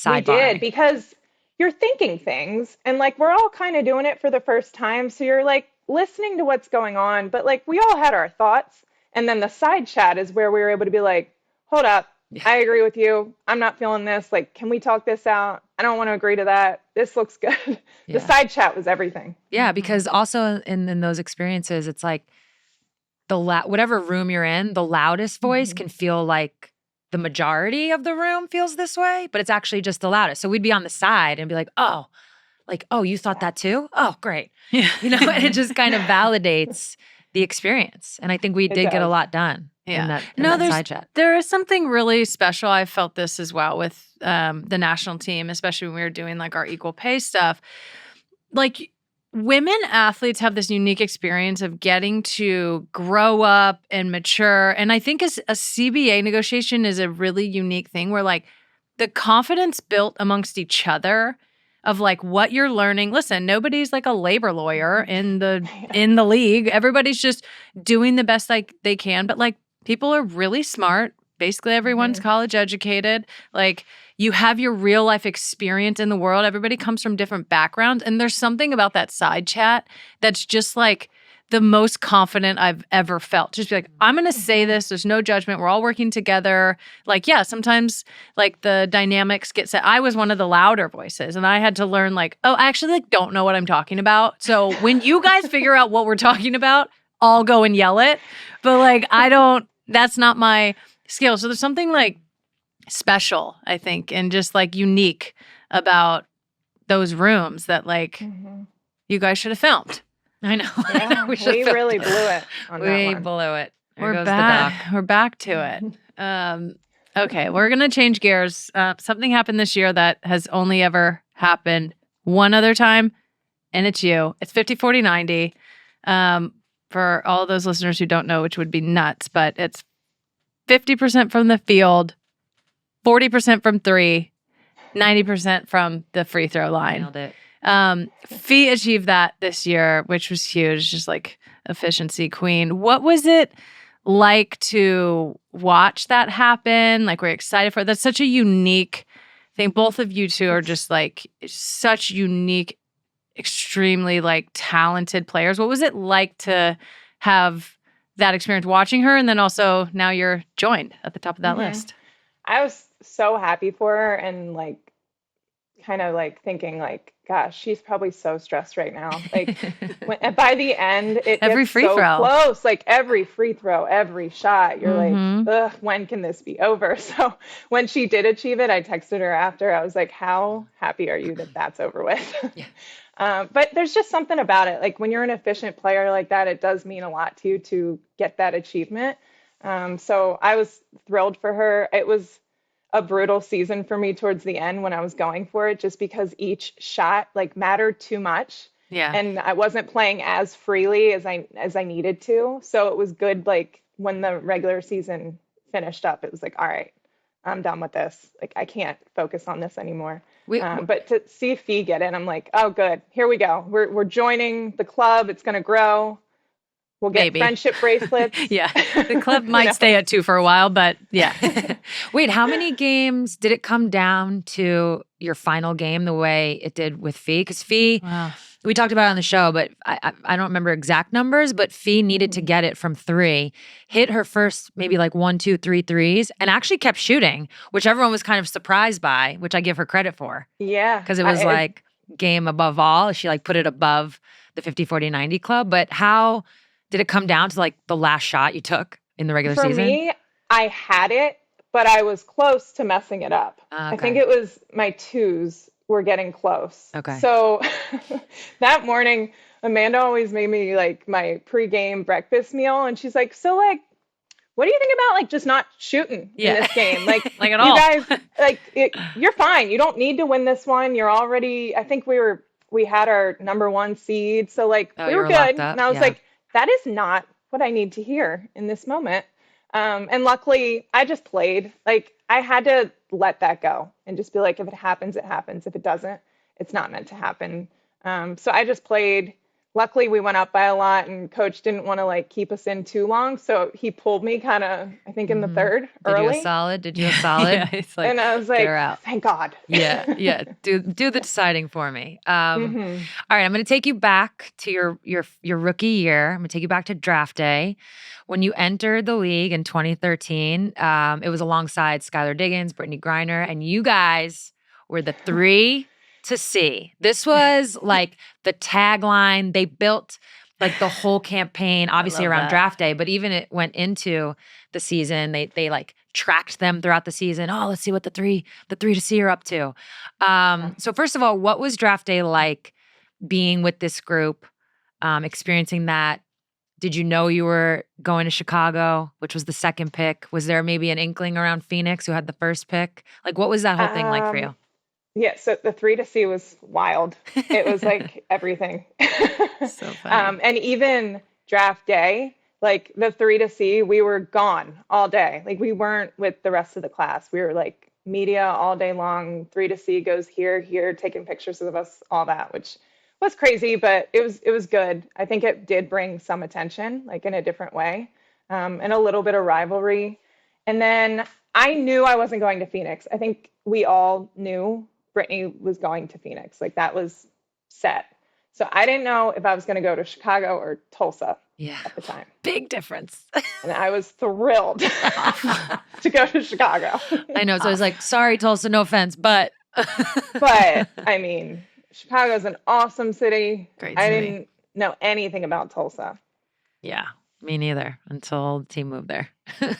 We did, because you're thinking things and like we're all kind of doing it for the first time. So you're like listening to what's going on, but like we all had our thoughts. And then the side chat is where we were able to be like, hold up. Yeah. I agree with you. I'm not feeling this. Like, can we talk this out? I don't want to agree to that. This looks good. Yeah. The side chat was everything. Yeah, because also in those experiences, it's like whatever room you're in, the loudest voice can feel like the majority of the room feels this way, but it's actually just the loudest. So we'd be on the side and be like, oh, you thought that too? Oh, great. Yeah. And it just kind of validates the experience. And I think we did get a lot done. Yeah. In that side chat. There is something really special. I felt this as well with the national team, especially when we were doing like our equal pay stuff. Like women athletes have this unique experience of getting to grow up and mature. And I think as a CBA negotiation is a really unique thing where like the confidence built amongst each other of like what you're learning. Listen, nobody's like a labor lawyer in the league. Everybody's just doing the best like they can. But like people are really smart. Basically everyone's college educated. Like you have your real life experience in the world. Everybody comes from different backgrounds. And there's something about that side chat that's just like the most confident I've ever felt. Just be like, I'm going to say this. There's no judgment. We're all working together. Like, yeah, sometimes like the dynamics get set. I was one of the louder voices and I had to learn like, oh, I actually like don't know what I'm talking about. So when you guys figure out what we're talking about, I'll go and yell it. But like, that's not my skill. So there's something like special, I think, and just like unique about those rooms that like you guys should have filmed. I know. Yeah, we really blew it on that one. We blew it. There We're goes back. the doc. We're back to it. Okay, we're going to change gears. Something happened this year that has only ever happened one other time, and it's you. It's 50, 40, 90. For all those listeners who don't know, which would be nuts, but it's 50% from the field, 40% from three, 90% from the free throw line. Nailed it. Fee achieved that this year, which was huge, just like efficiency queen. What was it like to watch that happen? Like, we're excited for it. That's such a unique thing. Both of you two are just like such unique, extremely like talented players. What was it like to have that experience watching her? And then also now you're joined at the top of that list. I was so happy for her and like kind of like thinking like, gosh, she's probably so stressed right now. Like by the end, it Every gets free so throw. close. Like every free throw, every shot, you're like, ugh, when can this be over? So when she did achieve it, I texted her after. I was like, how happy are you that that's over with? But there's just something about it. Like when you're an efficient player like that, it does mean a lot to you to get that achievement. So I was thrilled for her. It was a brutal season for me towards the end when I was going for it, just because each shot like mattered too much. Yeah. And I wasn't playing as freely as I needed to. So it was good. Like when the regular season finished up, it was like, all right, I'm done with this. Like I can't focus on this anymore. But to see Fee get in, I'm like, oh, good. Here we go. We're joining the club. It's going to grow. We'll get friendship bracelets. Yeah. The club might stay at 2 for a while, but yeah. Wait, how many games did it come down to your final game the way it did with Fee? Because Fee, we talked about it on the show, but I don't remember exact numbers, but Fee needed to get it from 3, hit her first maybe like 1, 2, 3 threes, and actually kept shooting, which everyone was kind of surprised by, which I give her credit for. Yeah. Because it was like game above all. She like put it above the 50, 40, 90 club. But how did it come down to like the last shot you took in the regular season? For me, I had it, but I was close to messing it up. Okay. I think it was my 2s were getting close. Okay. So that morning, Amanda always made me like my pregame breakfast meal. And she's like, so like, what do you think about like just not shooting in this game? Like, Like at you all. guys, like you're fine. You don't need to win this one. You're already, I think we had our number 1 seed. So like we were good. And I was like, that is not what I need to hear in this moment. And luckily I just played. Like I had to let that go and just be like, if it happens, it happens. If it doesn't, it's not meant to happen. So I just played. Luckily we went up by a lot and coach didn't want to like keep us in too long. So he pulled me kind of, I think in the 3rd early. Did you a solid? Yeah, it's like, and I was get like, her out. thank God. Yeah. Do the deciding for me. All right, I'm going to take you back to your rookie year. I'm going to take you back to draft day. When you entered the league in 2013, it was alongside Skylar Diggins, Brittney Griner, and you guys were the 3 to see. This was like the tagline. They built like the whole campaign, obviously around draft day, but even it went into the season. They like tracked them throughout the season. Oh, let's see what the three to see are up to. So first of all, what was draft day like being with this group, experiencing that? Did you know you were going to Chicago, which was the 2nd pick? Was there maybe an inkling around Phoenix, who had the 1st pick? Like, what was that whole thing like for you? Yeah, so the 3 to C was wild. It was like everything. So funny. And even draft day, like the 3 to C, we were gone all day. Like we weren't with the rest of the class. We were like media all day long. 3 to C goes here, taking pictures of us, all that, which was crazy, but it was good. I think it did bring some attention, like in a different way, and a little bit of rivalry. And then I knew I wasn't going to Phoenix. I think we all knew Brittney was going to Phoenix. Like that was set. So I didn't know if I was going to go to Chicago or Tulsa at the time. Big difference. And I was thrilled to go to Chicago. I know. So I was like, sorry, Tulsa, no offense, but. But I mean, Chicago's an awesome city. Great I city. didn't know anything about Tulsa. Yeah, me neither until the team moved there. And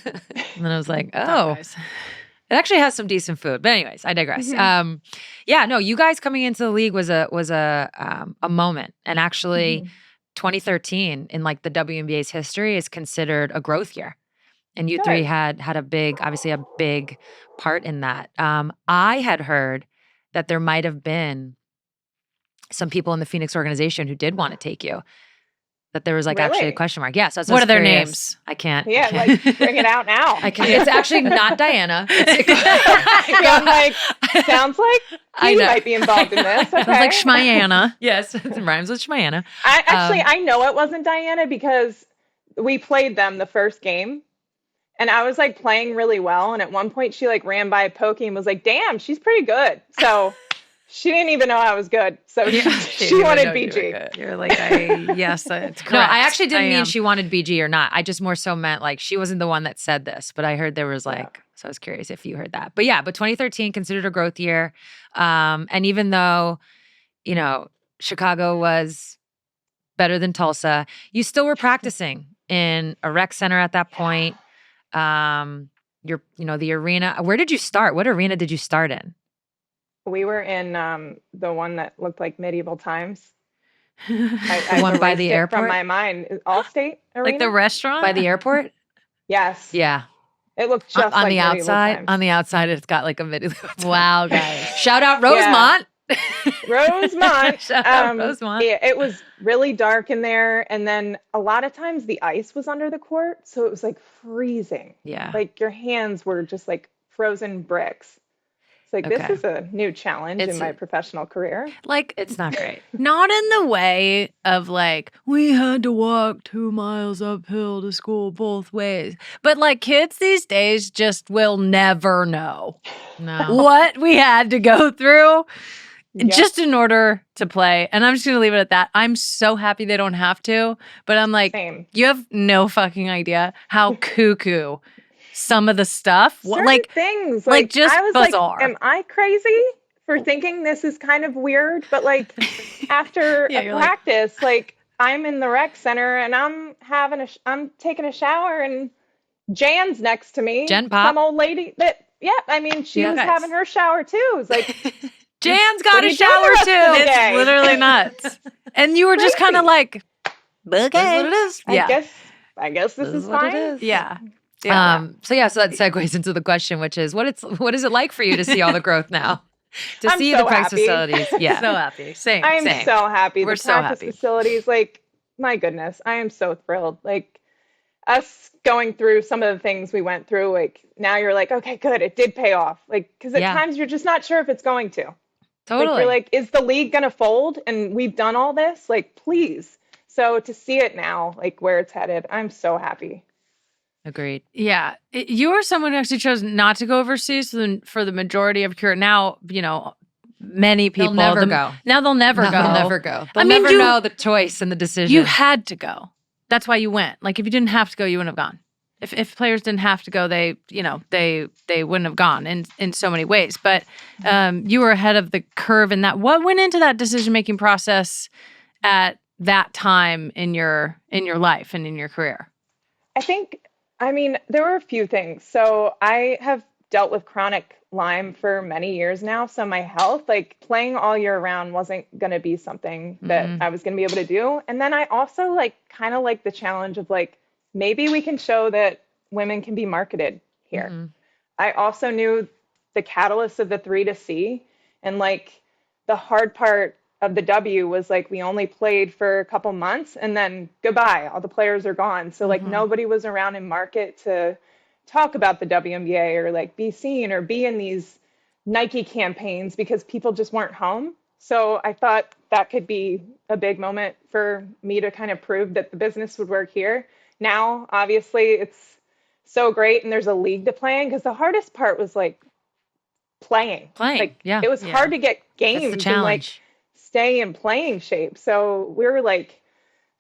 then I was like, Tough oh, guys. it actually has some decent food. But anyways, I digress. Yeah, no, you guys coming into the league was a moment. And actually 2013 in like the WNBA's history is considered a growth year. And you Good. three had obviously a big part in that. I had heard that there might have been some people in the Phoenix organization who did want to take you. That there was like actually a Really? question mark. Yeah. So I was What are their curious. names? I can't. Yeah, I can't. like bring it out now. I can't. It's actually not Diana. Yeah, I'm like, sounds like I you know. might be involved in this. Okay. Sounds like Shmayana. Yes, it rhymes with Shmayana. I actually I know it wasn't Diana because we played them the first game. And I was like playing really well. And at one point she like ran by Pokey and was like, damn, she's pretty good. So she didn't even know I was good. So she wanted BG. You're like, yes, it's correct. No, I actually didn't I mean am. she wanted BG or not. I just more so meant like she wasn't the one that said this, but I heard there was like, so I was curious if you heard that. But yeah, but 2013 considered a growth year. And even though, you know, Chicago was better than Tulsa, you still were practicing in a rec center at that point. The arena. Where did you start? What arena did you start in? We were in the one that looked like medieval times. The one by erased the it airport? from my mind. Allstate Arena? Like the restaurant? By the airport? Yes. Yeah. It looked just on like the medieval outside. times. On the outside, it's got like a medieval. Wow, guys. Shout out Rosemont. Rosemont. Shout out Rosemont. Yeah, it was really dark in there. And then a lot of times the ice was under the court. So it was like freezing. Yeah. Like your hands were just like frozen bricks. It's like, Okay. this is a new challenge in my professional career. Like, It's not great. not in the way of like, we had to walk 2 miles uphill to school both ways. But like kids these days just will never know No. what we had to go through Yep. just in order to play. And I'm just going to leave it at that. I'm so happy they don't have to. But I'm like, Same. you have no fucking idea how cuckoo some of the stuff. Certain things. like, just I was bizarre. like, am I crazy for thinking this is kind of weird? But like after Yeah, a you're like- practice, like I'm in the rec center and I'm taking a shower and Jan's next to me. Jen Pop? Some old lady that, I mean, she Yeah, was guys. having her shower too. It's like, Jan's What got are a you doing shower the rest of the too. day? It's literally nuts. And you were just kind of like, That's what it is. I guess this is what it fine. is. Yeah. So that segues into the question, which is what is it like for you to see all the growth now? To I'm see so the practice happy. facilities. Yeah. So happy. Same. I'm same. so happy. We're The so practice happy. facilities, like, my goodness, I am so thrilled. Like, us going through some of the things we went through, like, now you're like, okay, good, it did pay off. Like, because at Yeah. times you're just not sure if it's going to. Totally. Like, you're like, is the league going to fold? And we've done all this? Like, please. So to see it now, like, where it's headed, I'm so happy. Agreed. Yeah. You were someone who actually chose not to go overseas for the majority of your career. Now, many people. They'll never go. Now they'll never go. They'll never go. They'll I mean, never know the choice and the decision. You had to go. That's why you went. Like, if you didn't have to go, you wouldn't have gone. If players didn't have to go, they wouldn't have gone in so many ways. But you were ahead of the curve in that. What went into that decision-making process at that time in your life and in your career? I mean, there were a few things. So I have dealt with chronic Lyme for many years now. So my health, like playing all year round wasn't going to be something that I was going to be able to do. And then I also kind of like the challenge of maybe we can show that women can be marketed here. I also knew the catalyst of the 3 to C And like the hard part of the W was like we only played for a couple months and then goodbye, all the players are gone. So like nobody was around in market to talk about the WNBA or like be seen or be in these Nike campaigns because people just weren't home. So I thought that could be a big moment for me to kind of prove that the business would work here. Now, obviously, it's so great and there's a league to play in, because the hardest part was like playing. Like yeah. it was hard to get games That's the and like challenge. stay in playing shape. So we were like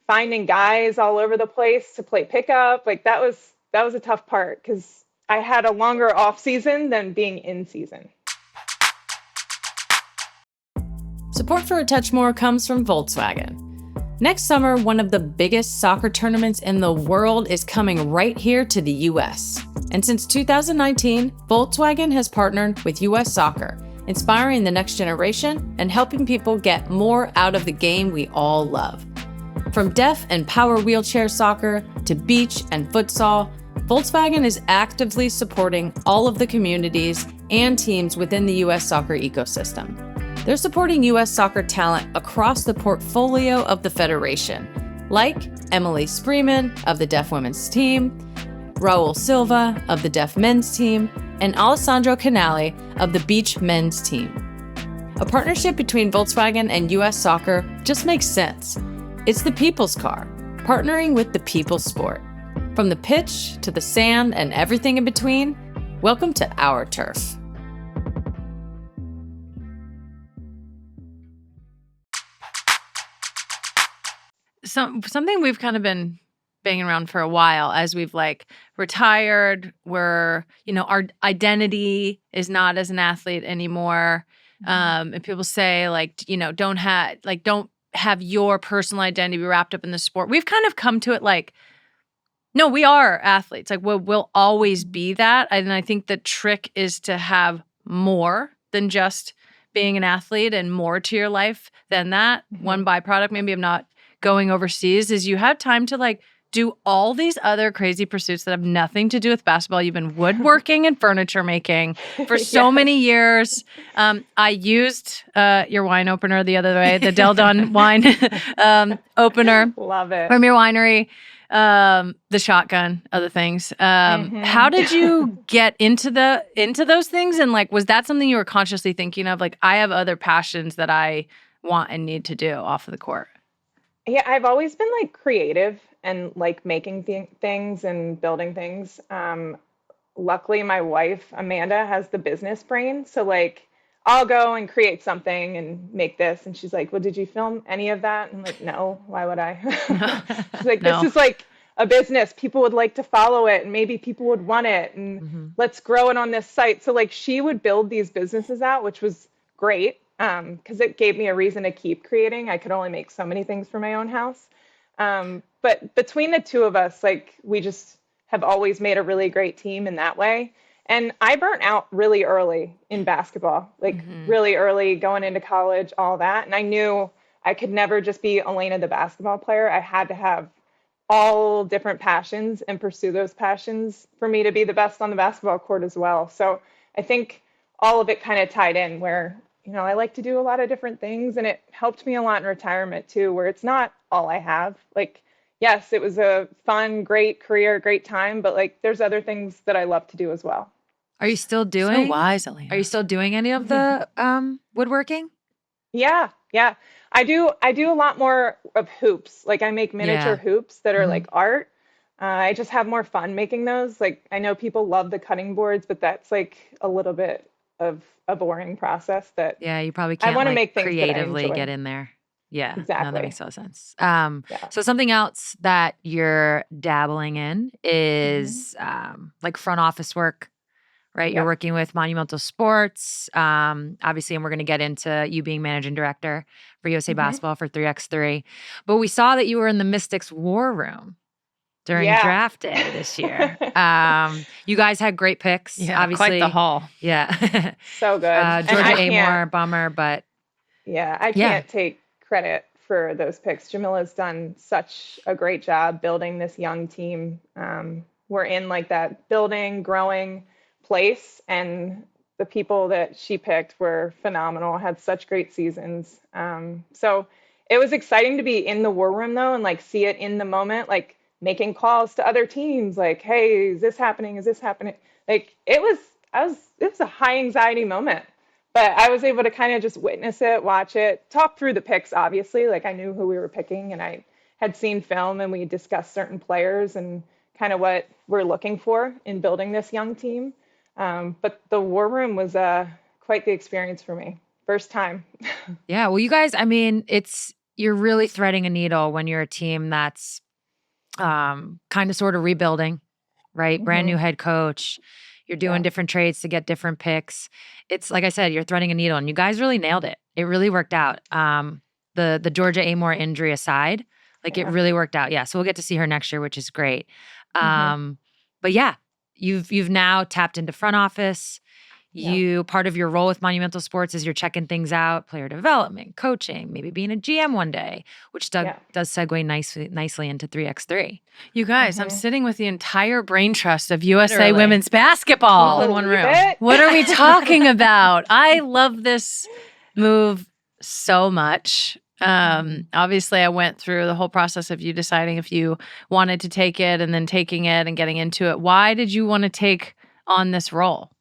finding guys all over the place to play pickup. Like that was a tough part because I had a longer off season than being in season. Support for A Touch More comes from Volkswagen. Next summer, one of the biggest soccer tournaments in the world is coming right here to the US. And since 2019, Volkswagen has partnered with US Soccer, inspiring the next generation and helping people get more out of the game we all love. From deaf and power wheelchair soccer to beach and futsal, Volkswagen is actively supporting all of the communities and teams within the US soccer ecosystem. They're supporting US soccer talent across the portfolio of the federation, like Emily Spreeman of the deaf women's team, Raul Silva of the deaf men's team, and Alessandro Canali of the beach men's team. A partnership between Volkswagen and US Soccer just makes sense. It's the people's car, partnering with the people's sport. From the pitch to the sand and everything in between, welcome to our turf. Something we've kind of been banging around for a while as we've like retired, our identity is not as an athlete anymore. And people say like, don't have your personal identity wrapped up in the sport. We've kind of come to it like, no, we are athletes. Like we'll always be that. And I think the trick is to have more than just being an athlete and more to your life than that. One byproduct maybe of not going overseas is you have time to like do all these other crazy pursuits that have nothing to do with basketball. You've been woodworking and furniture making for so many years. I used your wine opener the other way, the Delle Donne wine opener. Love it. From your winery, the shotgun, other things. How did you get into those things? And like, was that something you were consciously thinking of? Like, I have other passions that I want and need to do off of the court. Yeah, I've always been like creative and like making things and building things. Luckily, my wife, Amanda, has the business brain. So like I'll go and create something and make this. And she's like, well, did you film any of that? And I'm like, no, why would I? She's like, this is like a business. People would like to follow it and maybe people would want it. And let's grow it on this site. So like she would build these businesses out, which was great. Because it gave me a reason to keep creating. I could only make so many things for my own house. But between the two of us, like we just have always made a really great team in that way. And I burnt out really early in basketball, like really early going into college, all that. And I knew I could never just be Elena, the basketball player. I had to have all different passions and pursue those passions for me to be the best on the basketball court as well. So I think all of it kind of tied in where I like to do a lot of different things, and it helped me a lot in retirement too, where it's not all I have. Like, yes, it was a fun, great career, great time, but like there's other things that I love to do as well. Are you still doing? So wise, Elena. Are you still doing any of the woodworking? Yeah. I do a lot more of hoops. Like I make miniature hoops that are like art. I just have more fun making those. Like I know people love the cutting boards, but that's like a little bit of a boring process that you probably can't. I want to make things creatively get in there. Yeah, exactly. No, that makes a lot of sense. So something else that you're dabbling in is like front office work, right? You're working with Monumental Sports, obviously, and we're going to get into you being managing director for USA Basketball for 3x3. But we saw that you were in the Mystics war room during draft day this year. You guys had great picks. Yeah, obviously. quite the haul. Yeah. So good. Georgia Amore, bummer, but. Yeah, I can't take credit for those picks. Jamila's done such a great job building this young team. We're in like that building, growing place, and the people that she picked were phenomenal, had such great seasons. So it was exciting to be in the war room though, and like see it in the moment, like making calls to other teams, like, hey, is this happening? Is this happening? Like it was a high anxiety moment, but I was able to kind of just witness it, watch it, talk through the picks, obviously. Like I knew who we were picking and I had seen film and we discussed certain players and kind of what we're looking for in building this young team. But the war room was quite the experience for me. First time. Yeah. Well, you guys, I mean, you're really threading a needle when you're a team that's kind of sort of rebuilding, right? Brand new head coach. You're doing different trades to get different picks. It's like I said, you're threading a needle and you guys really nailed it. It really worked out. The Georgia Amore injury aside, like it really worked out. Yeah. So we'll get to see her next year, which is great. But yeah, you've now tapped into front office. Part of your role with Monumental Sports is you're checking things out, player development, coaching, maybe being a GM one day, which does segue nicely into 3x3. You guys, I'm sitting with the entire brain trust of USA women's basketball in one room. What are we talking about? I love this move so much. Obviously, I went through the whole process of you deciding if you wanted to take it and then taking it and getting into it. Why did you want to take on this role?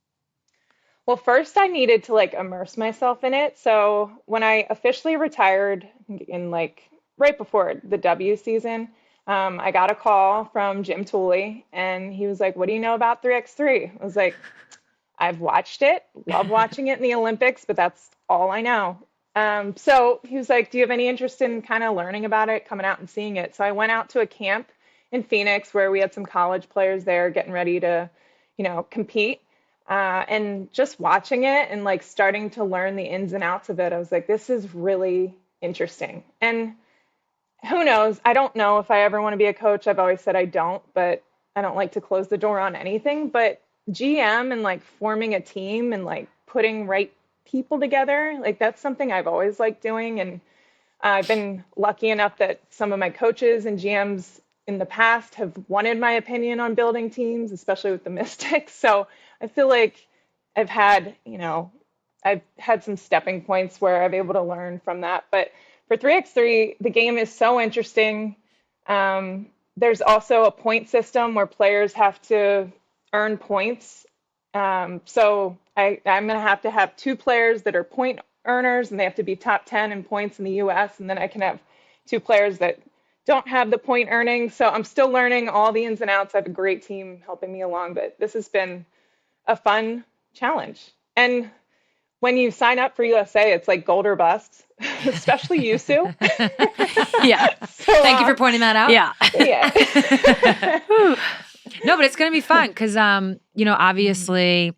Well, first I needed to like immerse myself in it. So when I officially retired in like right before the W season, I got a call from Jim Tooley and he was like, what do you know about 3x3? I was like, I've watched it, love watching it in the Olympics, but that's all I know. So he was like, do you have any interest in kind of learning about it, coming out and seeing it? So I went out to a camp in Phoenix where we had some college players there getting ready to, compete. And just watching it and like starting to learn the ins and outs of it, I was like, this is really interesting. And who knows? I don't know if I ever want to be a coach. I've always said I don't, but I don't like to close the door on anything. But GM and like forming a team and like putting right people together, like that's something I've always liked doing. And I've been lucky enough that some of my coaches and GMs in the past have wanted my opinion on building teams, especially with the Mystics. So I feel like I've had some stepping points where I've been able to learn from that. But for 3x3, the game is so interesting. There's also a point system where players have to earn points. So I'm going to have 2 players that are point earners, and they have to be top 10 in points in the U.S. And then I can have 2 players that don't have the point earning. So I'm still learning all the ins and outs. I have a great team helping me along, but this has been a fun challenge. And when you sign up for USA, it's like gold or bust, especially you, Sue. Yeah. So, Thank you for pointing that out. Yeah. No, but it's going to be fun because, obviously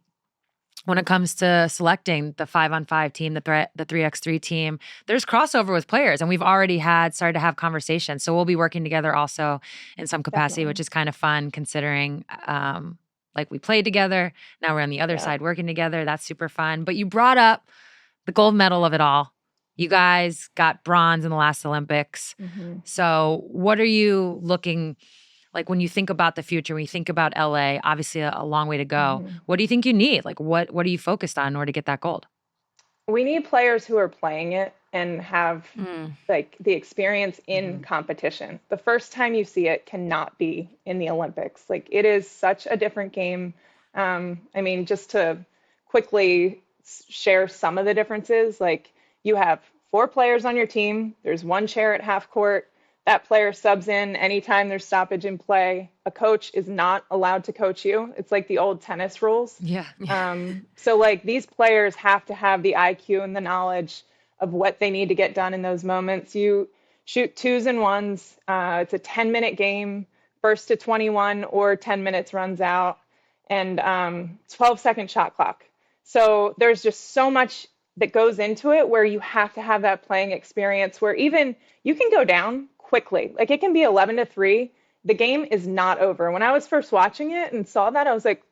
when it comes to selecting the 5-on-5 team, the 3x3 team, there's crossover with players and we've already started to have conversations. So we'll be working together also in some capacity, which is kind of fun considering, like we played together. Now we're on the other side working together. That's super fun. But you brought up the gold medal of it all. You guys got bronze in the last Olympics. So what are you looking like when you think about the future, when you think about LA, obviously a long way to go. What do you think you need? Like what are you focused on in order to get that gold? We need players who are playing it and have like the experience in competition. The first time you see it cannot be in the Olympics. Like it is such a different game. I mean, just to quickly share some of the differences, like you have 4 players on your team. There's 1 chair at half court. That player subs in anytime there's stoppage in play. A coach is not allowed to coach you. It's like the old tennis rules. Yeah. So like these players have to have the IQ and the knowledge of what they need to get done in those moments. You shoot 2s and 1s. It's a 10-minute game, first to 21 or 10 minutes runs out, and 12-second shot clock. So there's just so much that goes into it where you have to have that playing experience where even you can go down quickly. Like it can be 11-3. The game is not over. When I was first watching it and saw that, I was like,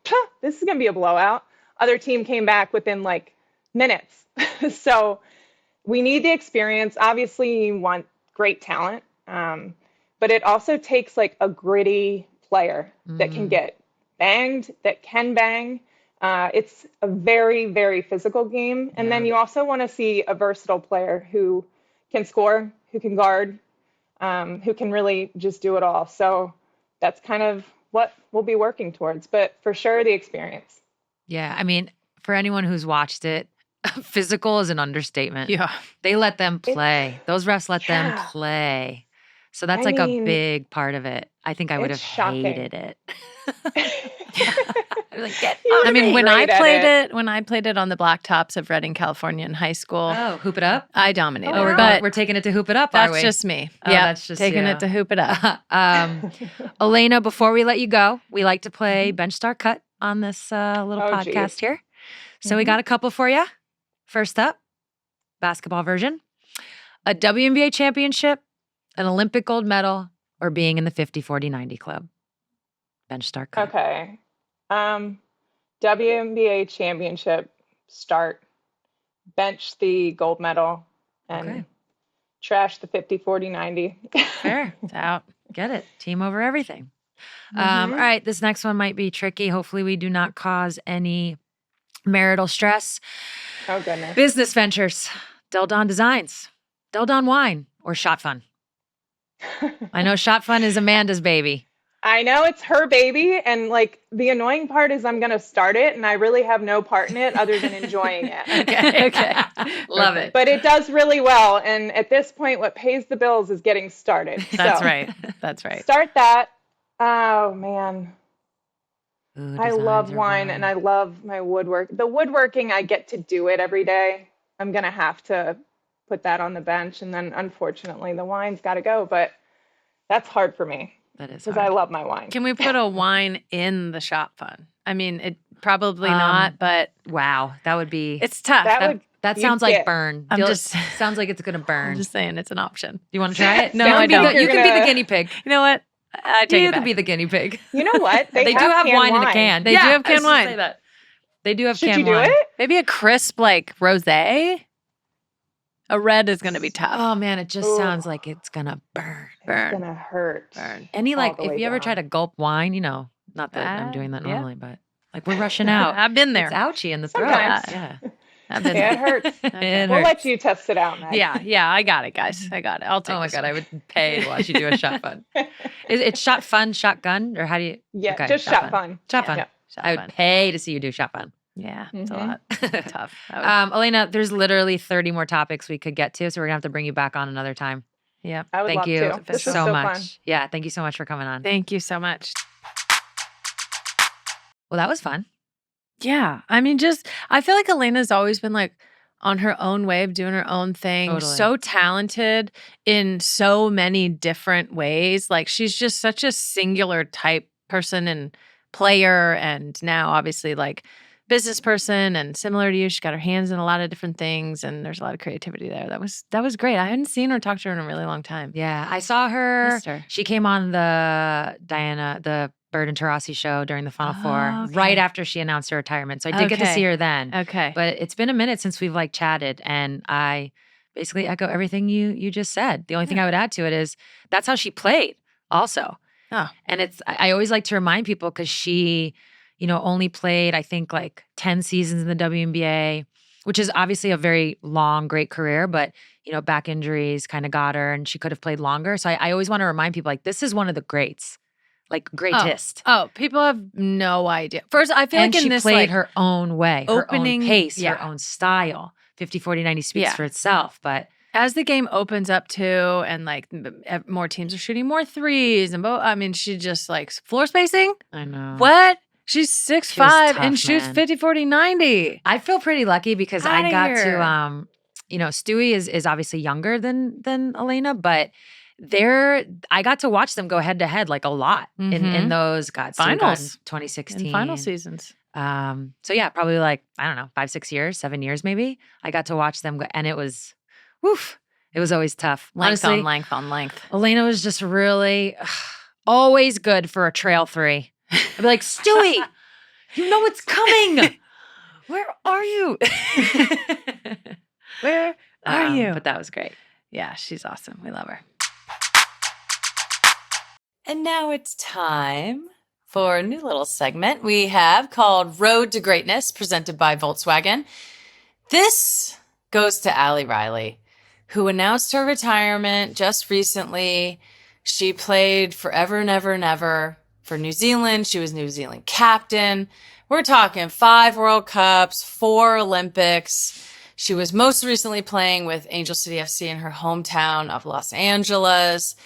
this is going to be a blowout. Other team came back within like minutes. So we need the experience. Obviously, you want great talent, but it also takes like a gritty player that can get banged, that can bang. It's a very, very physical game. And then you also want to see a versatile player who can score, who can guard, who can really just do it all. So that's kind of what we'll be working towards. But for sure, the experience. Yeah. I mean, for anyone who's watched it, physical is an understatement. Yeah. They let them play. Those refs let them Yeah. play. So that's I like mean, a big part of it. I think I would have it's shocking. hated it. I'd be like, get You out I of mean, here. when I Great at played it. it, when I played it on the blacktops of Redding, California in high school, Oh, hoop it up. I dominated. Oh, wow. But We're taking it to hoop it up, are that's we? just me. Oh, Yeah, that's just taking you. it to hoop it up. Elena, before we let you go, we like to play Bench Star Cut on this little Oh, podcast geez. here. So we got a couple for you. First up, basketball version, a WNBA championship, an Olympic gold medal, or being in the 50, 40, 90 club. Bench Star Cut. Okay. WNBA championship, start. Bench the gold medal and Okay. trash the 50, 40, 90. Fair. It's out. Get it. Team over everything. All right. This next one might be tricky. Hopefully we do not cause any marital stress. Oh, goodness. Business ventures, Del Don Designs, Del Don Wine, or Shot Fun. I know Shot Fun is Amanda's baby. I know it's her baby. And like the annoying part is I'm going to start it and I really have no part in it other than enjoying it. Okay. Love it. But it does really well. And at this point, what pays the bills is getting started. That's So, right. That's right. Start that. Oh, man. Ooh, I love designs are wine and I love my woodwork. The woodworking, I get to do it every day. I'm going to have to put that on the bench. And then unfortunately, the wine's got to go. But that's hard for me That is because hard. I love my wine. Can we put a wine in the Shop Fun? I mean, it probably not, but Wow, that would be. it's tough. That you'd sounds like get- burn. I'm just- sounds like it's gonna burn. I'm just saying it's an option. You want to try it? No, You I can be don't. the- You can be the You're guinea pig. You know what? I take You it can back. be the guinea pig. You know what? They do have canned wine in a can. They do have I was canned gonna wine. say that. They do have Should canned you do wine. it? Maybe a crisp like rosé. A red is going to be tough. Oh man, it just Ooh. sounds like it's gonna burn. Burn. It's gonna hurt. Burn. Any all like, the if way you ever down. try to gulp wine, you know, not that I'm doing that yeah. normally, but like we're rushing out. I've been there. It's ouchy in the throat. Sometimes. Yeah, I've been Yeah, there. it hurts. it We'll hurts. let you test it out, Meg. Yeah, I got it, guys. I got it. I'll take Oh my this god, one. I would pay to watch you do a shot fun. Is it shot fun, shotgun, or how do you? Yeah, Okay, just shot fun. Shot fun. Yeah. Shot I would fun. pay to see you do shot fun. Yeah, it's a Mhm. lot. Tough. That would- Elena, there's literally 30 more topics we could get to, so we're gonna have to bring you back on another time. yeah. I would Thank love you to. This was so so much. fun. Yeah, thank you so much for coming on. Thank you so much. Well, that was fun. Yeah. I mean, I feel like Elena's always been like on her own way of doing her own thing. Totally. So talented in so many different ways. Like she's just such a singular type person and player. And now obviously like business person and similar to you, she's got her hands in a lot of different things and there's a lot of creativity there. That was great. I hadn't seen her talk to her in a really long time. Yeah, I saw her. Missed her. She came on the Bird and Tarasi show during the Final Four, Oh, okay. right after she announced her retirement. So I did get to Okay. see her then. Okay. But it's been a minute since we've like chatted, and I basically echo everything you just said. The only thing I would add to it is that's how she played also. Oh. And I always like to remind people because she, only played, I think, like 10 seasons in the WNBA, which is obviously a very long, great career, but, back injuries kind of got her and she could have played longer. So I always want to remind people, like, this is one of the greats, like greatest. Oh, people have no idea. First, I feel And like in she this played like her own way, opening- her own pace, yeah. her own style. 50, 40, 90 speaks Yeah. for itself, but as the game opens up too, and like more teams are shooting more threes, and I mean, she just like floor spacing. I know. What? She's 6'5" tough, and shoots man. 50, 40, 90. I feel pretty lucky because I Outta got here. to, Stewie is obviously younger than Elena, but I got to watch them go head to head like a lot in Mhm. those Stewie got in Finals. 2016 In final seasons. So yeah, probably like, I don't know, 5, 6 years, 7 years maybe. I got to watch them go, and it was, woof, it was always tough. Length Honestly, on length on length. Elena was just really always good for a trail three. I'd be like, Stewie, you know it's coming. Where are you? Where are you? But that was great. Yeah, she's awesome. We love her. And now it's time for a new little segment we have called Road to Greatness, presented by Volkswagen. This goes to Allie Riley, who announced her retirement just recently. She played forever and ever and ever for New Zealand. She was New Zealand captain. We're talking 5 World Cups, 4 Olympics. She was most recently playing with Angel City FC in her hometown of Los Angeles.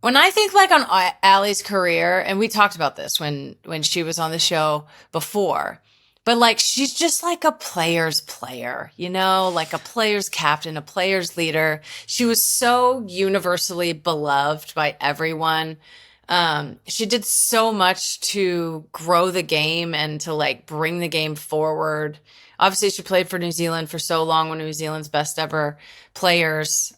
When I think like on Allie's career, and we talked about this when she was on the show before, but like she's just like a player's player, you know, like a player's captain, a player's leader. She was so universally beloved by everyone. She did so much to grow the game and to like bring the game forward. Obviously, she played for New Zealand for so long, one of New Zealand's best ever players.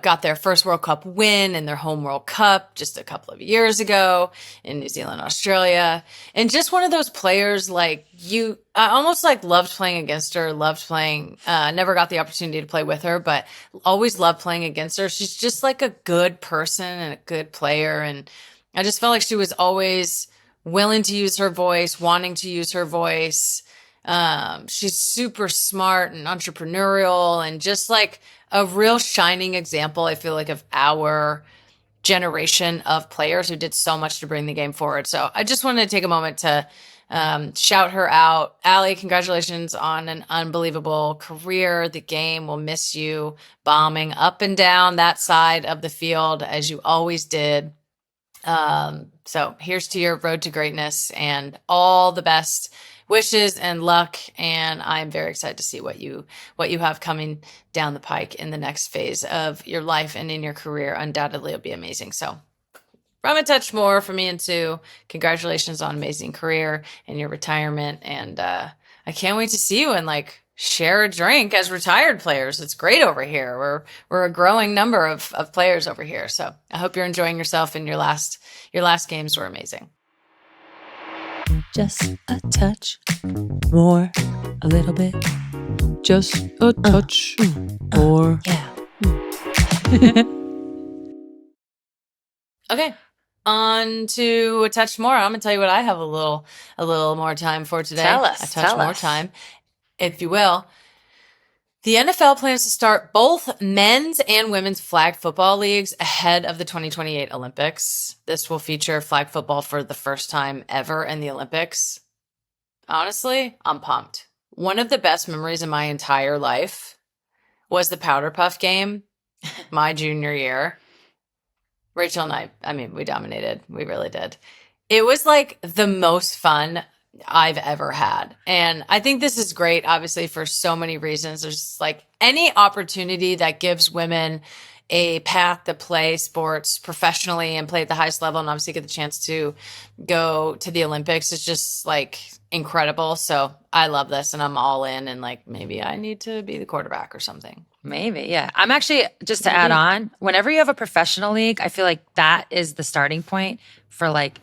Got their first World Cup win in their home World Cup just a couple of years ago in New Zealand, Australia. And just one of those players I almost like loved playing against her, never got the opportunity to play with her, but always loved playing against her. She's just like a good person and a good player. And I just felt like she was always willing to use her voice, wanting to use her voice. She's super smart and entrepreneurial and just like a real shining example, I feel like, of our generation of players who did so much to bring the game forward. So I just wanted to take a moment to shout her out. Allie, congratulations on an unbelievable career. The game will miss you bombing up and down that side of the field as you always did. So here's to your road to greatness and all the best wishes and luck. And I'm very excited to see what you have coming down the pike in the next phase of your life and in your career. Undoubtedly, it'll be amazing. So from a touch more for me and Sue, congratulations on an amazing career and your retirement. And I can't wait to see you and like share a drink as retired players. It's great over here. We're a growing number of players over here. So I hope you're enjoying yourself, and your last games were amazing. Just a touch more, a little bit. Just a touch more. Yeah. Okay. On to a touch more. I'm gonna tell you what I have a little more time for today. Tell us. A touch more time, if you will. The NFL plans to start both men's and women's flag football leagues ahead of the 2028 Olympics. This will feature flag football for the first time ever in the Olympics. Honestly, I'm pumped. One of the best memories in my entire life was the Powder Puff game my junior year. Rachel and I mean, we dominated. We really did. It was like the most fun I've ever had. And I think this is great, obviously, for so many reasons. There's like any opportunity that gives women a path to play sports professionally and play at the highest level and obviously get the chance to go to the Olympics is just like incredible. So I love this and I'm all in, and like maybe I need to be the quarterback or something. Maybe, yeah. I'm actually, just to add on, whenever you have a professional league, I feel like that is the starting point for like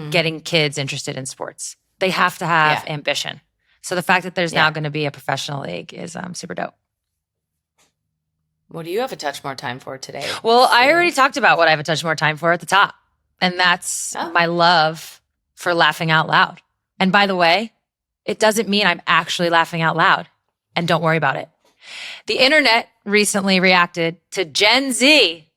getting kids interested in sports. They have to have ambition. So the fact that there's now going to be a professional league is super dope. What do you have a touch more time for today? Well, I already talked about what I have a touch more time for at the top. And that's my love for laughing out loud. And by the way, it doesn't mean I'm actually laughing out loud. And don't worry about it. The internet recently reacted to Gen Z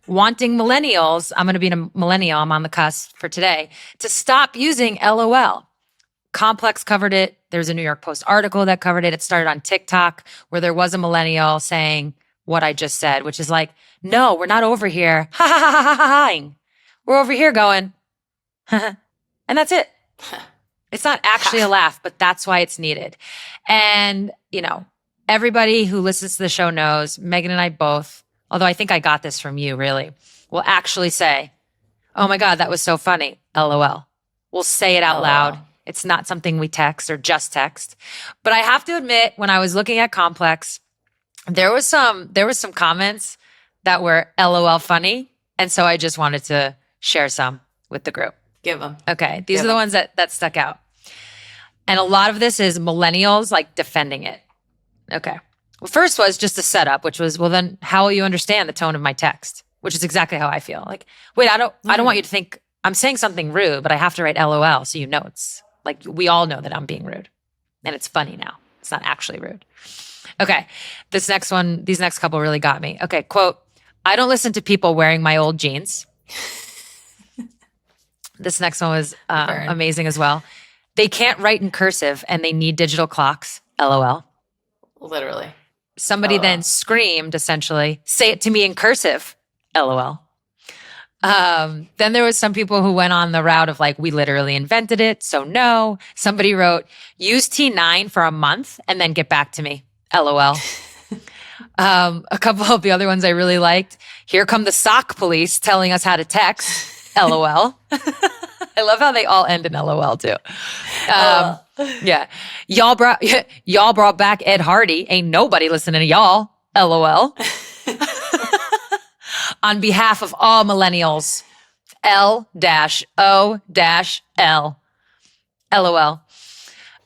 wanting millennials, I'm going to be a millennial, I'm on the cusp for today, to stop using LOL. Complex covered it. There's a New York Post article that covered it. It started on TikTok where there was a millennial saying what I just said, which is like, no, we're not over here. Ha ha ha ha ha. We're over here going, and that's it. It's not actually a laugh, but that's why it's needed. And, you know, everybody who listens to the show knows, Megan and I both, although I think I got this from you really, will actually say, oh my God, that was so funny. LOL. We'll say it out loud. It's not something we text or just text. But I have to admit, when I was looking at Complex, there was some comments that were LOL funny. And so I just wanted to share some with the group. Give them. Okay. These are the ones that stuck out. And a lot of this is millennials like defending it. Okay. Well, first was just a setup, which was, well, then how will you understand the tone of my text? Which is exactly how I feel. Like, wait, I don't want you to think I'm saying something rude, but I have to write LOL so you know it's like we all know that I'm being rude. And it's funny now. It's not actually rude. Okay. These next couple really got me. Okay, quote, I don't listen to people wearing my old jeans. This next one was amazing as well. They can't write in cursive and they need digital clocks. LOL. Literally. Somebody then screamed, essentially, say it to me in cursive. LOL. Then there was some people who went on the route of like, we literally invented it, so no. Somebody wrote, use T9 for a month and then get back to me. LOL. A couple of the other ones I really liked. Here come the sock police telling us how to text. LOL. I love how they all end in LOL too. Yeah. Y'all brought back Ed Hardy. Ain't nobody listening to y'all. LOL. On behalf of all millennials, L-O-L. LOL.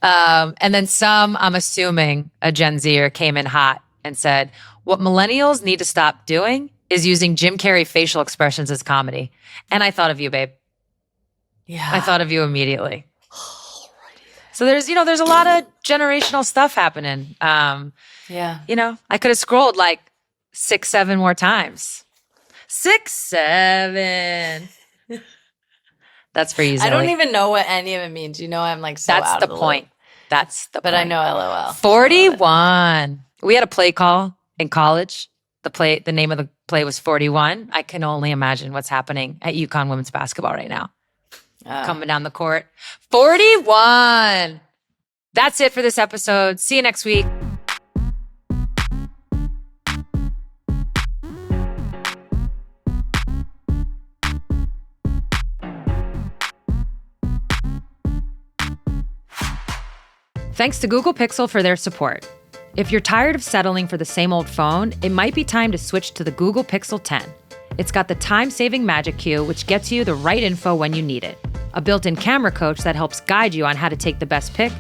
And then some, I'm assuming, a Gen Zer came in hot and said, what millennials need to stop doing is using Jim Carrey facial expressions as comedy. And I thought of you, babe. Yeah. I thought of you immediately. So there's a lot of generational stuff happening. Yeah. I could have scrolled like 6, 7 more times. 6, 7. That's for you, Zoe. I don't even know what any of it means. I'm like so That's out the of the point. loop. That's the But point. I know LOL. 41. We had a play call in college. The name of the play was 41. I can only imagine what's happening at UConn women's basketball right now. Coming down the court. 41. That's it for this episode. See you next week. Thanks to Google Pixel for their support. If you're tired of settling for the same old phone, it might be time to switch to the Google Pixel 10. It's got the time-saving Magic Cue, which gets you the right info when you need it, a built-in camera coach that helps guide you on how to take the best pic,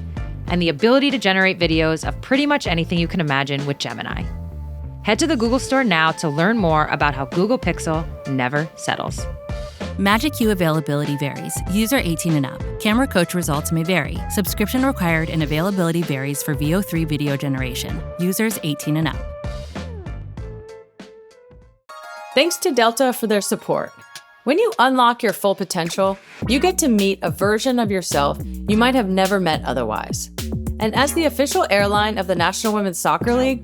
and the ability to generate videos of pretty much anything you can imagine with Gemini. Head to the Google Store now to learn more about how Google Pixel never settles. Magic Cue availability varies. User 18 and up. Camera coach results may vary. Subscription required and availability varies for VO3 video generation. Users 18 and up. Thanks to Delta for their support. When you unlock your full potential, you get to meet a version of yourself you might have never met otherwise. And as the official airline of the National Women's Soccer League,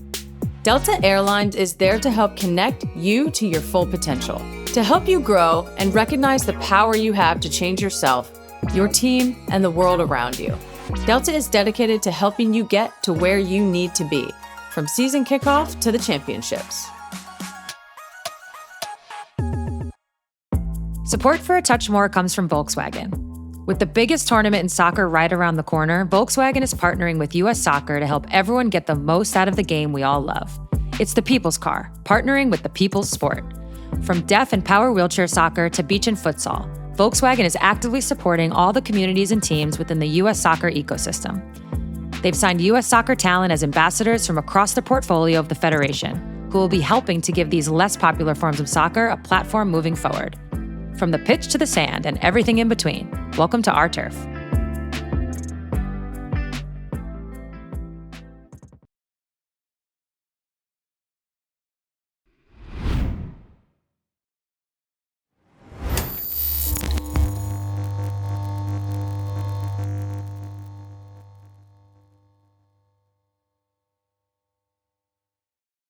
Delta Airlines is there to help connect you to your full potential, to help you grow and recognize the power you have to change yourself, your team, and the world around you. Delta is dedicated to helping you get to where you need to be, from season kickoff to the championships. Support for A Touch More comes from Volkswagen. With the biggest tournament in soccer right around the corner, Volkswagen is partnering with U.S. Soccer to help everyone get the most out of the game we all love. It's the people's car, partnering with the people's sport. From deaf and power wheelchair soccer to beach and futsal, Volkswagen is actively supporting all the communities and teams within the U.S. soccer ecosystem. They've signed U.S. soccer talent as ambassadors from across the portfolio of the Federation, who will be helping to give these less popular forms of soccer a platform moving forward. From the pitch to the sand and everything in between, welcome to our turf.